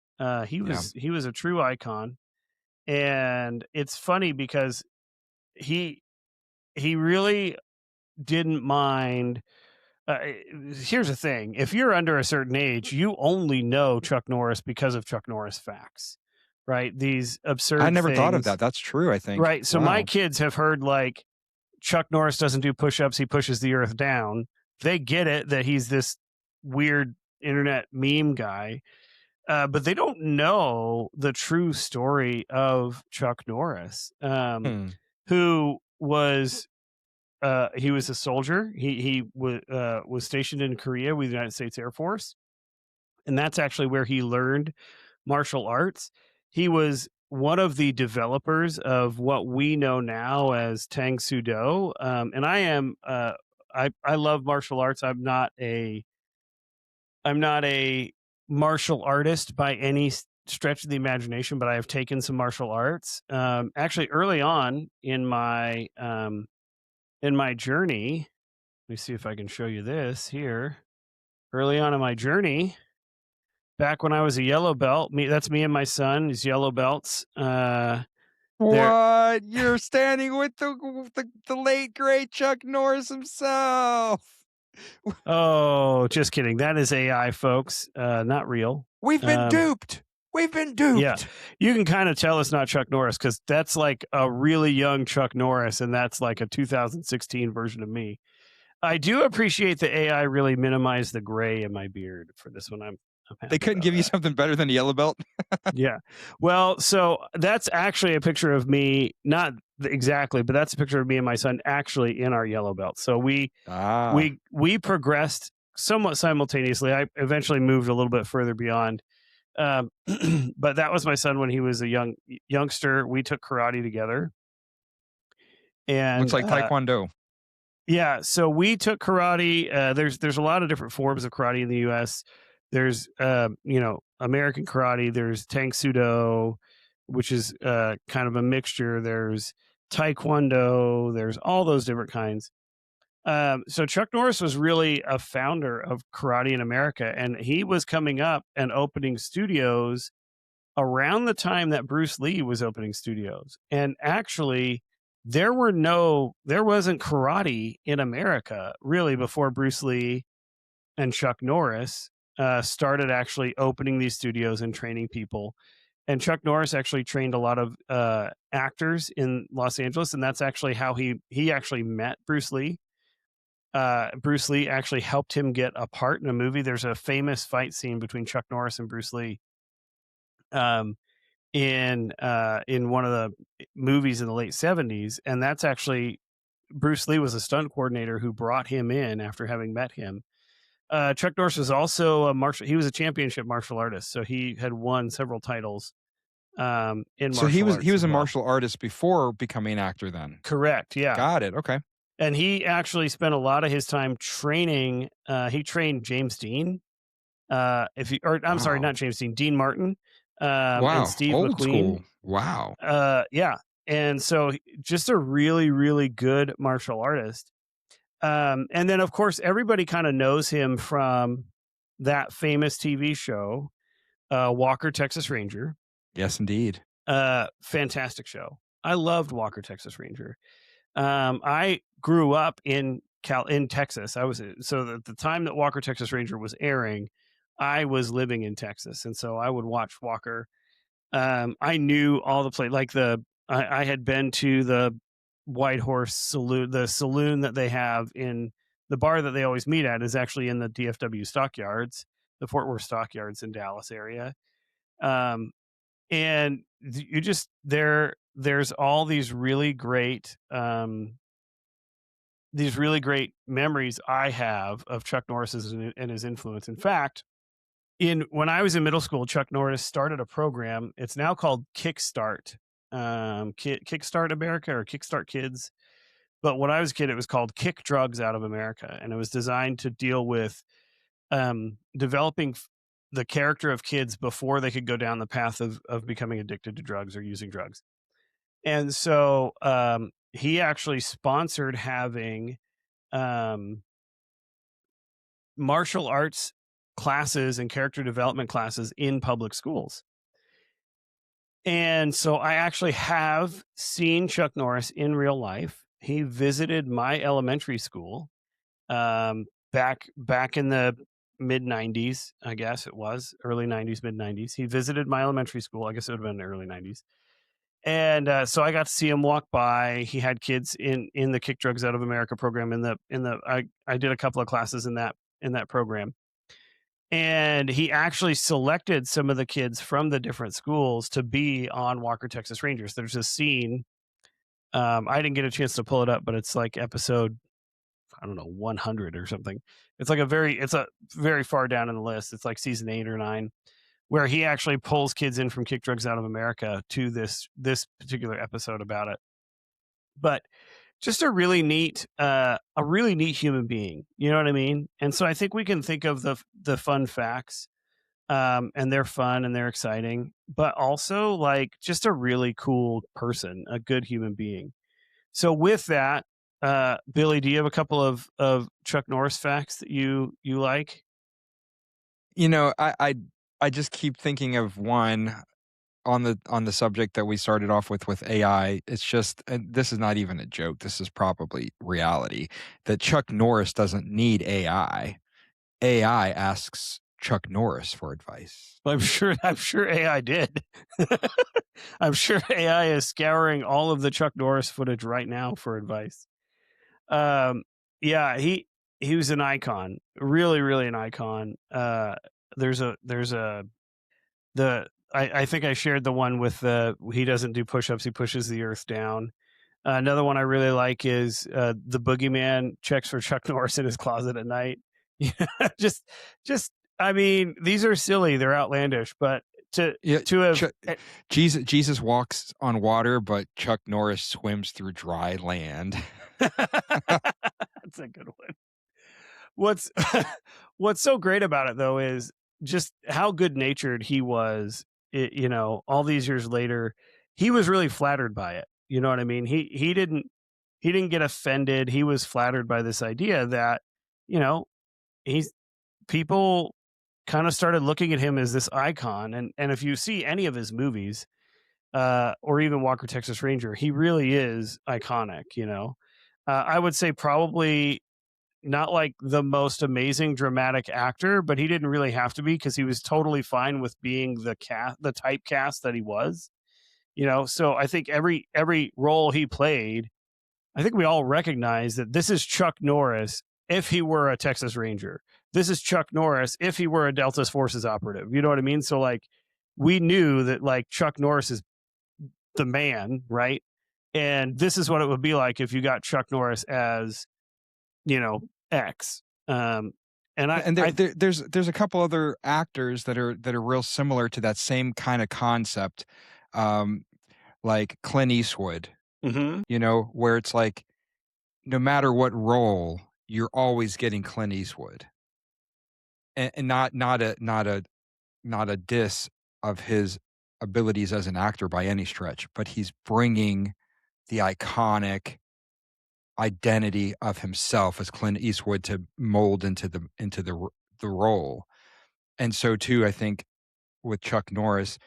[SPEAKER 1] He was a true icon, and it's funny because he really didn't mind. Here's the thing: if you're under a certain age, you only know Chuck Norris because of Chuck Norris facts, right? These absurd.
[SPEAKER 2] I never thought of that. That's true. I think.
[SPEAKER 1] Right. So my kids have heard like Chuck Norris doesn't do push-ups; he pushes the earth down. They get it that he's this weird internet meme guy, but they don't know the true story of Chuck Norris, who was. He was a soldier. He was stationed in Korea with the United States Air Force, and that's actually where he learned martial arts. He was one of the developers of what we know now as Tang Soo Do. And I am I love martial arts. I'm not a martial artist by any stretch of the imagination, but I have taken some martial arts. Actually, early on in my journey, let me see if I can show you this here. Early on in my journey, back when I was a yellow belt, that's me and my son, he's yellow belts.
[SPEAKER 2] What? You're standing with the late great Chuck Norris himself.
[SPEAKER 1] Oh, just kidding. That is AI, folks. Not real.
[SPEAKER 2] We've been duped. We've been duped.
[SPEAKER 1] Yeah, you can kind of tell it's not Chuck Norris because that's like a really young Chuck Norris, and that's like a 2016 version of me. I do appreciate the AI really minimized the gray in my beard for this one. I'm
[SPEAKER 2] they couldn't give you something better than a yellow belt.
[SPEAKER 1] Yeah. Well, so that's actually a picture of me, not exactly, but that's a picture of me and my son actually in our yellow belt. So we progressed somewhat simultaneously. I eventually moved a little bit further beyond. But that was my son when he was a youngster. We took karate together. And
[SPEAKER 2] looks like Taekwondo.
[SPEAKER 1] Yeah, so we took karate. There's a lot of different forms of karate in the U.S. There's American karate. There's Tang Soo Do. which is kind of a mixture. There's Taekwondo, there's all those different kinds. So Chuck Norris was really a founder of karate in America, and he was coming up and opening studios around the time that Bruce Lee was opening studios. And actually, there wasn't karate in America really before Bruce Lee and Chuck Norris started actually opening these studios and training people. And Chuck Norris actually trained a lot of actors in Los Angeles, and that's actually how he actually met Bruce Lee. Bruce Lee actually helped him get a part in a movie. There's a famous fight scene between Chuck Norris and Bruce Lee um, in one of the movies in the late '70s, and that's actually Bruce Lee was a stunt coordinator who brought him in after having met him. Chuck Norris was also a martial. He was a championship martial artist, so he had won several titles in
[SPEAKER 2] So he
[SPEAKER 1] martial
[SPEAKER 2] was
[SPEAKER 1] arts as
[SPEAKER 2] a
[SPEAKER 1] well.
[SPEAKER 2] martial artist before becoming an actor then?
[SPEAKER 1] Correct. Yeah.
[SPEAKER 2] Got it, okay.
[SPEAKER 1] And he actually spent a lot of his time training. He trained James Dean. I'm sorry,
[SPEAKER 2] Wow.
[SPEAKER 1] not James Dean, Dean Martin, and
[SPEAKER 2] Wow,
[SPEAKER 1] Steve
[SPEAKER 2] old
[SPEAKER 1] McQueen.
[SPEAKER 2] school. Wow.
[SPEAKER 1] Yeah. And so just a really, really good martial artist. And then, of course, everybody kind of knows him from that famous TV show, Walker, Texas Ranger.
[SPEAKER 2] Yes, indeed.
[SPEAKER 1] Fantastic show. I loved Walker, Texas Ranger. I grew up in Texas. I was so at the time that Walker, Texas Ranger was airing, I was living in Texas, and so I would watch Walker. I knew all the I had been to the White Horse Saloon, the saloon that they have in the bar that they always meet at is actually in the DFW stockyards, the Fort Worth stockyards in Dallas area. Um, and you just there's all these really great memories I have of Chuck Norris's and his influence. In fact, in when I was in middle school, Chuck Norris started a program. It's now called Kickstart, Kickstart America or Kickstart Kids. But when I was a kid, it was called Kick Drugs Out of America, and it was designed to deal with developing the character of kids before they could go down the path of becoming addicted to drugs or using drugs. And so he actually sponsored having um, martial arts classes and character development classes in public schools. And so I actually have seen Chuck Norris in real life. He visited my elementary school back in the mid '90s, I guess it was early '90s, mid '90s. He visited my elementary school. I guess it would have been the early '90s, and so I got to see him walk by. He had kids in the Kick Drugs Out of America program. I did a couple of classes in that program, and he actually selected some of the kids from the different schools to be on Walker Texas Rangers. There's a scene. I didn't get a chance to pull it up, but it's like episode I don't know 100 or something. It's a very far down in the list. It's like season 8 or 9 where he actually pulls kids in from Kick Drugs Out of America to this particular episode about it. But just a really neat human being. You know what I mean? And so I think we can think of the fun facts, and they're fun and they're exciting, but also like just a really cool person, a good human being. So with that, Billy, do you have a couple of Chuck Norris facts that you like?
[SPEAKER 2] You know, I just keep thinking of one on the subject that we started off with AI. It's just, and this is not even a joke, this is probably reality, that Chuck Norris doesn't need AI. AI asks Chuck Norris for advice.
[SPEAKER 1] I'm sure AI did. I'm sure AI is scouring all of the Chuck Norris footage right now for advice. Um, yeah, he was an icon, really, really an icon. There's a the I think I shared the one with the he doesn't do push-ups, he pushes the earth down. Another one I really like is the boogeyman checks for Chuck Norris in his closet at night. Yeah, just I mean, these are silly, they're outlandish, but
[SPEAKER 2] Yeah,
[SPEAKER 1] to have
[SPEAKER 2] Jesus walks on water, but Chuck Norris swims through dry land.
[SPEAKER 1] that's a good one. What's what's so great about it though is just how good natured he was all these years later, he was really flattered by it. You know what I mean? He didn't get offended. He was flattered by this idea that, you know, he's people kind of started looking at him as this icon. And if you see any of his movies, or even Walker Texas Ranger, he really is iconic. I would say probably not like the most amazing dramatic actor, but he didn't really have to be because he was totally fine with being the typecast that he was. So I think every role he played, I think we all recognize that this is Chuck Norris if he were a Texas Ranger. This is Chuck Norris if he were a Delta Forces operative. You know what I mean? So like we knew that like Chuck Norris is the man, right? And this is what it would be like if you got Chuck Norris as, you know, X. And
[SPEAKER 2] And there's a couple other actors that are real similar to that same kind of concept, um, like Clint Eastwood.
[SPEAKER 1] Mhm.
[SPEAKER 2] Where it's like no matter what role, you're always getting Clint Eastwood, and not a diss of his abilities as an actor by any stretch, but he's bringing the iconic identity of himself as Clint Eastwood to mold into the role. And so too, I think with Chuck Norris,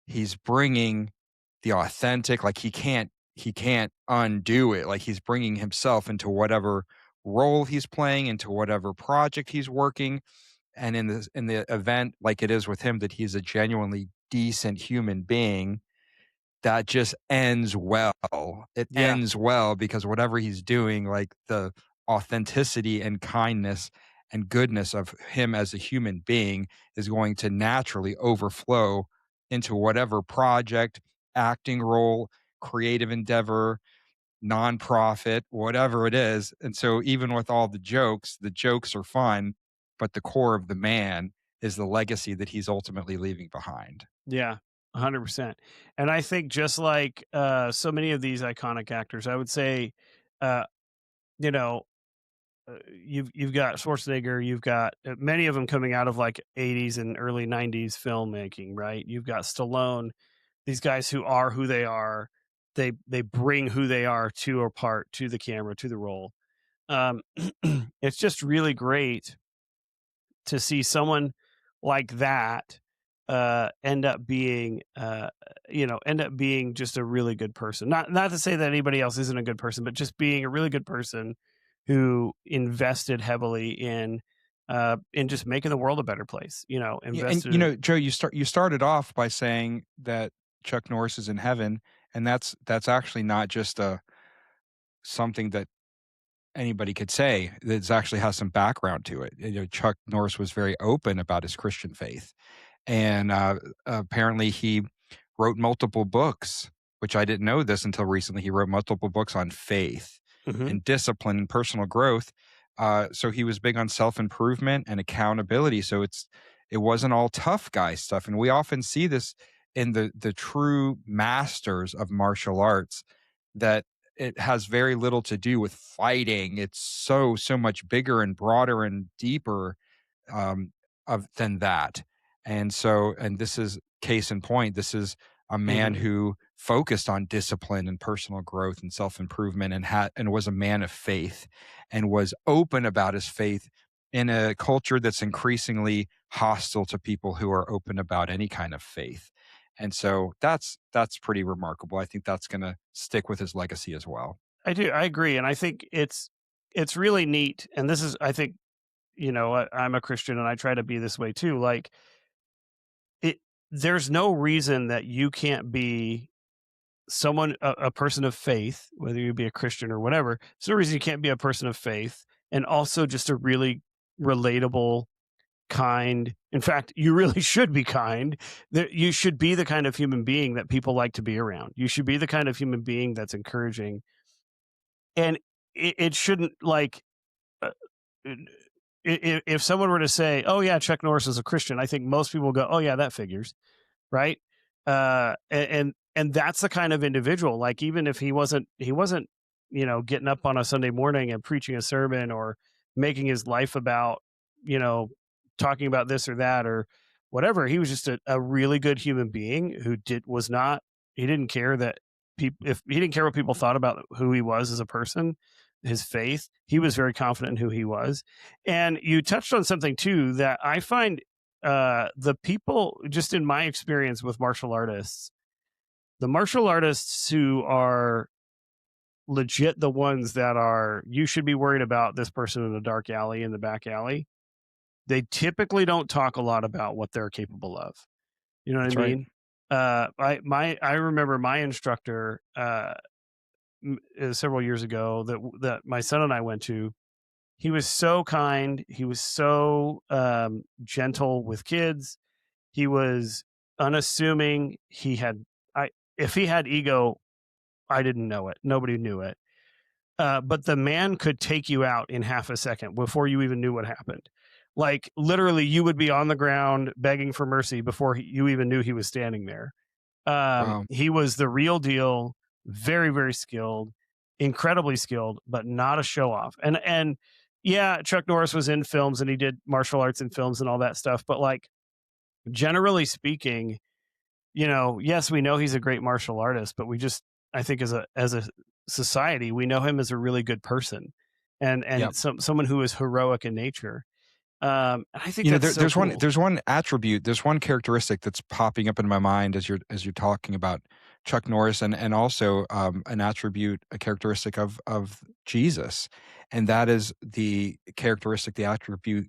[SPEAKER 2] he's bringing the authentic, like he can't undo it. Like he's bringing himself into whatever role he's playing, into whatever project he's working. And in the event, like it is with him, that he's a genuinely decent human being, that just ends well. It
[SPEAKER 1] Yeah.
[SPEAKER 2] ends well because whatever he's doing, like the authenticity and kindness and goodness of him as a human being is going to naturally overflow into whatever project, acting role, creative endeavor, nonprofit, whatever it is. And so even with all the jokes are fun, but the core of the man is the legacy that he's ultimately leaving behind.
[SPEAKER 1] Yeah. 100%. And I think just like so many of these iconic actors, I would say uh you know, you've got Schwarzenegger, you've got many of them coming out of like 80s and early 90s filmmaking, right? You've got Stallone, these guys who are who they are. They bring who they are to a part, to the camera, to the role. Um, it's just really great to see someone like that end up being just a really good person. Not to say that anybody else isn't a good person, but just being a really good person who invested heavily in just making the world a better place.
[SPEAKER 2] Yeah, and
[SPEAKER 1] Invested in.
[SPEAKER 2] Joe, you started off by saying that Chuck Norris is in heaven, and that's actually not just a something that anybody could say. It actually has some background to it. Chuck Norris was very open about his Christian faith, and apparently he wrote multiple books, which I didn't know this until recently. He wrote multiple books on faith
[SPEAKER 1] Mhm.
[SPEAKER 2] and discipline and personal growth. So he was big on self improvement and accountability. So it wasn't all tough guy stuff, and we often see this in the true masters of martial arts, that it has very little to do with fighting. It's so much bigger and broader and deeper, um, of than that. And this is case in point. This is a man
[SPEAKER 1] Mhm.
[SPEAKER 2] who focused on discipline and personal growth and self improvement, and was a man of faith, and was open about his faith in a culture that's increasingly hostile to people who are open about any kind of faith. And so that's pretty remarkable. I think that's going to stick with his legacy as well.
[SPEAKER 1] I do. I agree, and I think it's really neat. And this is, I think, I'm a Christian, and I try to be this way too. Like it, there's no reason that you can't be a person of faith, whether you be a Christian or whatever. There's no reason you can't be a person of faith and also just a really relatable, kind. In fact, you really should be kind. That you should be the kind of human being that people like to be around. You should be the kind of human being that's encouraging, and it shouldn't like. Uh, if someone were to say, "Oh yeah, Chuck Norris is a Christian," I think most people go, "Oh yeah, that figures." Right? And that's the kind of individual, like, even if he wasn't, getting up on a Sunday morning and preaching a sermon or making his life about, you know, talking about this or that, or whatever. He was just a really good human being who was not, he didn't care that people, if he didn't care what people thought about who he was as a person, his faith, he was very confident in who he was. And you touched on something too that I find the people, just in my experience with martial artists, the martial artists who are legit the ones that are, you should be worried about this person in the dark alley, in the back alley, they typically don't talk a lot about what they're capable of. You know what I
[SPEAKER 2] That's right.
[SPEAKER 1] mean? I remember my instructor several years ago that my son and I went to. He was so kind. He was so gentle with kids. He was unassuming. I if he had ego, I didn't know it. Nobody knew it. But the man could take you out in half a second before you even knew what happened. Like literally, you would be on the ground begging for mercy before you even knew he was standing there.
[SPEAKER 2] Wow.
[SPEAKER 1] He was the real deal, very, very skilled, incredibly skilled, but not a show off. And yeah, Chuck Norris was in films and he did martial arts in films and all that stuff. But like generally speaking, yes, we know he's a great martial artist, but we just, I think as a society, we know him as a really good person
[SPEAKER 2] Yeah.
[SPEAKER 1] and someone who is heroic in nature. And I think that's so
[SPEAKER 2] There's one
[SPEAKER 1] cool.
[SPEAKER 2] attribute, there's one characteristic that's popping up in my mind as you're talking about Chuck Norris, and also an attribute, a characteristic of Jesus, and that is the characteristic, the attribute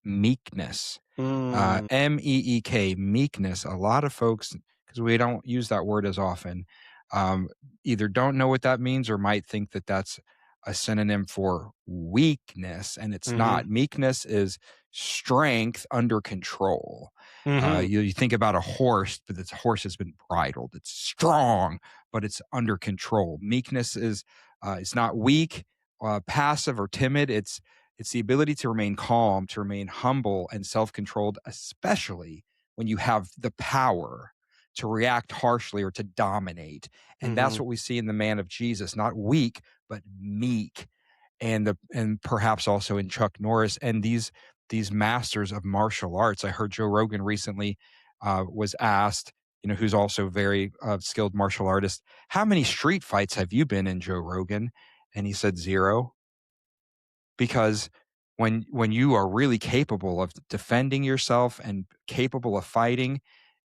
[SPEAKER 2] meekness.
[SPEAKER 1] Mm,
[SPEAKER 2] Meek, meekness. A lot of folks, because we don't use that word as often, um, either don't know what that means or might think that that's a synonym for weakness, and it's
[SPEAKER 1] mm-hmm,
[SPEAKER 2] not. Meekness is strength under control.
[SPEAKER 1] mm-hmm,
[SPEAKER 2] You think about a horse, but this horse has been bridled. It's strong, but it's under control. Meekness is it's not weak, passive, or timid. It's the ability to remain calm, to remain humble and self-controlled, especially when you have the power to react harshly or to dominate. And that's
[SPEAKER 1] mm-hmm,
[SPEAKER 2] what we see in the man of Jesus, not weak, but meek. And perhaps also in Chuck Norris and these masters of martial arts. I heard Joe Rogan recently was asked, who's also very skilled martial artist, how many street fights have you been in, Joe Rogan? And he said 0, because when you are really capable of defending yourself and capable of fighting,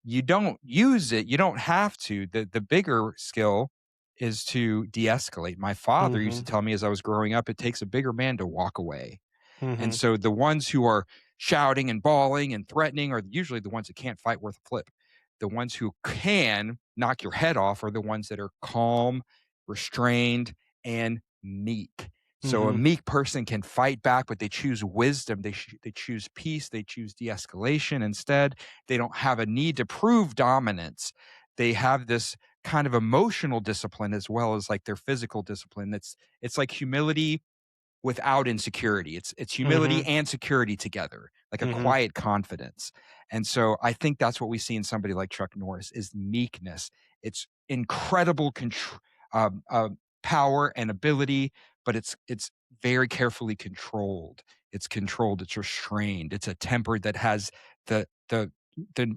[SPEAKER 2] you don't use it. You don't have to. The bigger skill is to de-escalate. My father used
[SPEAKER 1] mm-hmm,
[SPEAKER 2] to tell me as I was growing up, it takes a bigger man to walk away. And
[SPEAKER 1] mm-hmm,
[SPEAKER 2] so the ones who are shouting and bawling and threatening are usually the ones that can't fight worth a flip. The ones who can knock your head off are the ones that are calm, restrained, and meek. So a
[SPEAKER 1] mm-hmm,
[SPEAKER 2] meek person can fight back, but they choose wisdom. They choose peace. They choose de-escalation instead. They don't have a need to prove dominance. They have this kind of emotional discipline as well as like their physical discipline. It's like humility without insecurity. It's humility
[SPEAKER 1] mm-hmm,
[SPEAKER 2] and security together, like a
[SPEAKER 1] mm-hmm,
[SPEAKER 2] quiet confidence. And so I think that's what we see in somebody like Chuck Norris is meekness. It's incredible power and ability, but it's very carefully controlled. It's controlled. It's restrained. It's a temper that has the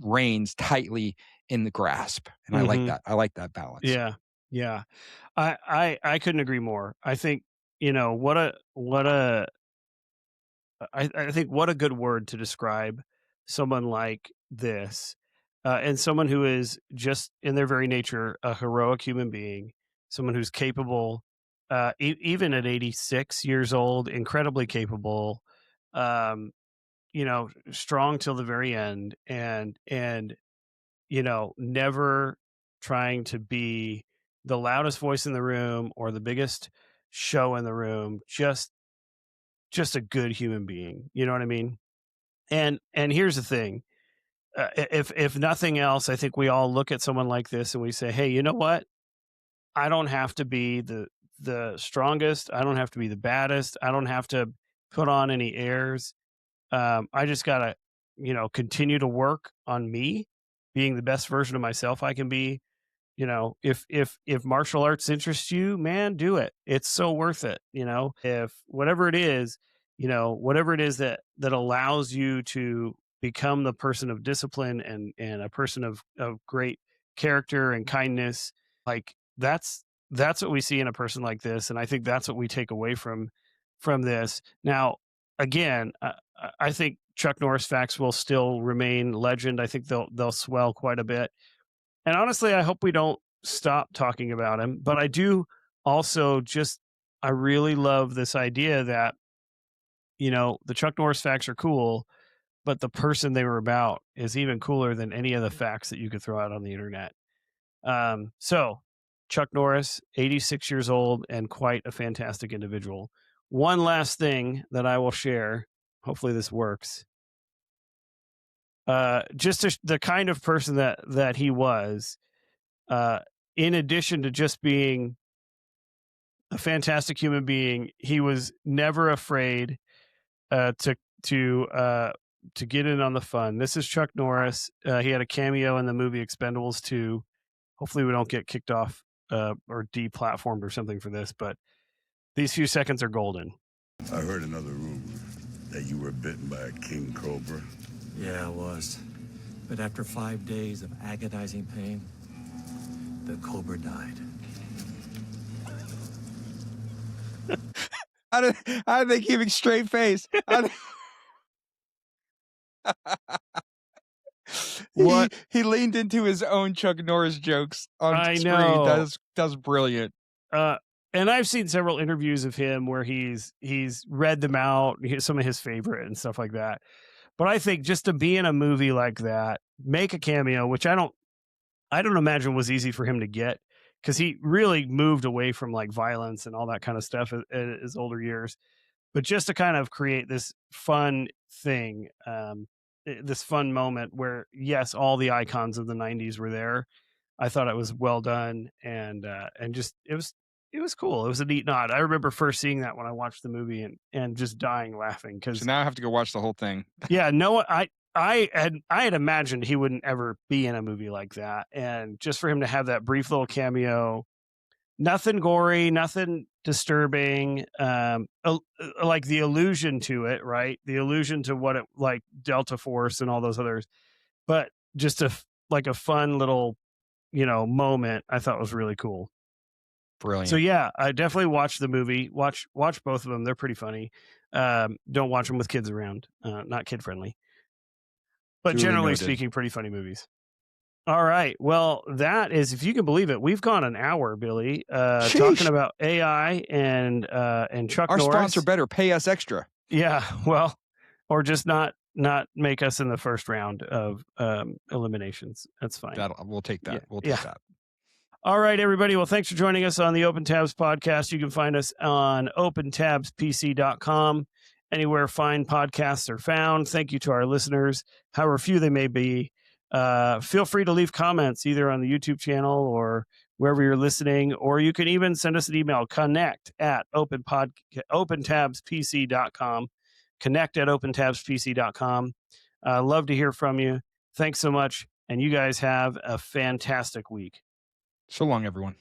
[SPEAKER 2] reins tightly in the grasp. And I like
[SPEAKER 1] mm-hmm.
[SPEAKER 2] that. I like that balance.
[SPEAKER 1] Yeah, yeah. I couldn't agree more. I think what a I think what a good word to describe someone like this, and someone who is just in their very nature a heroic human being, someone who's capable, even at 86 years old, incredibly capable, um, strong till the very end, and never trying to be the loudest voice in the room or the biggest show in the room. Just a good human being. You know what I mean? And here's the thing. If nothing else, I think we all look at someone like this and we say, "Hey, you know what? I don't have to be the strongest. I don't have to be the baddest. I don't have to put on any airs. I just gotta, continue to work on me, being the best version of myself I can be. If martial arts interests you, man, do it. It's so worth it. If whatever it is that allows you to become the person of discipline and a person of great character and kindness. Like that's what we see in a person like this, and I think that's what we take away from this. Now, again, I think Chuck Norris facts will still remain legend. I think they'll swell quite a bit, and honestly, I hope we don't stop talking about him. But I do also just I really love this idea that the Chuck Norris facts are cool, but the person they were about is even cooler than any of the facts that you could throw out on the internet. So Chuck Norris, 86 years old and quite a fantastic individual. One last thing that I will share. Hopefully this works. The kind of person that he was, in addition to just being a fantastic human being, he was never afraid uh, to to uh, to get in on the fun. This is Chuck Norris. He had a cameo in the movie Expendables 2. Hopefully, we don't get kicked off or deplatformed or something for this, but these few seconds are golden.
[SPEAKER 3] I heard another rumor that you were bitten by a king cobra.
[SPEAKER 4] Yeah, I was. But after 5 days of agonizing pain, the cobra died.
[SPEAKER 2] How do they keep a straight face?
[SPEAKER 1] What
[SPEAKER 2] he leaned into his own Chuck Norris jokes on
[SPEAKER 1] I
[SPEAKER 2] screen.
[SPEAKER 1] know.
[SPEAKER 2] That's brilliant.
[SPEAKER 1] And I've seen several interviews of him where he's read them out, some of his favorite and stuff like that. But I think just to be in a movie like that, make a cameo, which I don't imagine was easy for him to get, because he really moved away from like violence and all that kind of stuff in his older years. But just to kind of create this fun thing, this fun moment where yes, all the icons of the '90s were there. I thought it was well done, and just it was cool. It was a neat nod. I remember first seeing that when I watched the movie and just dying laughing
[SPEAKER 2] So
[SPEAKER 1] because
[SPEAKER 2] now I have to go watch the whole thing.
[SPEAKER 1] yeah, no, I had imagined he wouldn't ever be in a movie like that, and just for him to have that brief little cameo, nothing gory, nothing disturbing, like the allusion to it, right? The allusion to what it like Delta Force and all those others, but just like a fun little moment I thought was really cool.
[SPEAKER 2] Brilliant.
[SPEAKER 1] So yeah, I definitely watch the movie. Watch both of them. They're pretty funny. Don't watch them with kids around. Not kid friendly. But
[SPEAKER 2] Duly
[SPEAKER 1] generally
[SPEAKER 2] noted.
[SPEAKER 1] speaking, pretty funny movies. All right. Well, that is, if you can believe it, we've gone an hour, Billy,
[SPEAKER 2] Sheesh.
[SPEAKER 1] talking about AI and Chuck
[SPEAKER 2] Our
[SPEAKER 1] Norris.
[SPEAKER 2] sponsor better pay us extra.
[SPEAKER 1] Yeah. Well, or just not make us in the first round of eliminations. That's fine.
[SPEAKER 2] We'll take that.
[SPEAKER 1] Yeah.
[SPEAKER 2] We'll take that.
[SPEAKER 1] All right, everybody. Well, thanks for joining us on the Open Tabs podcast. You can find us on opentabspc.com, anywhere fine podcasts are found. Thank you to our listeners, however few they may be. Feel free to leave comments either on the YouTube channel or wherever you're listening, or you can even send us an email, connect@opentabspc.com, connect@opentabspc.com. Love to hear from you. Thanks so much, and you guys have a fantastic week.
[SPEAKER 2] So long, everyone.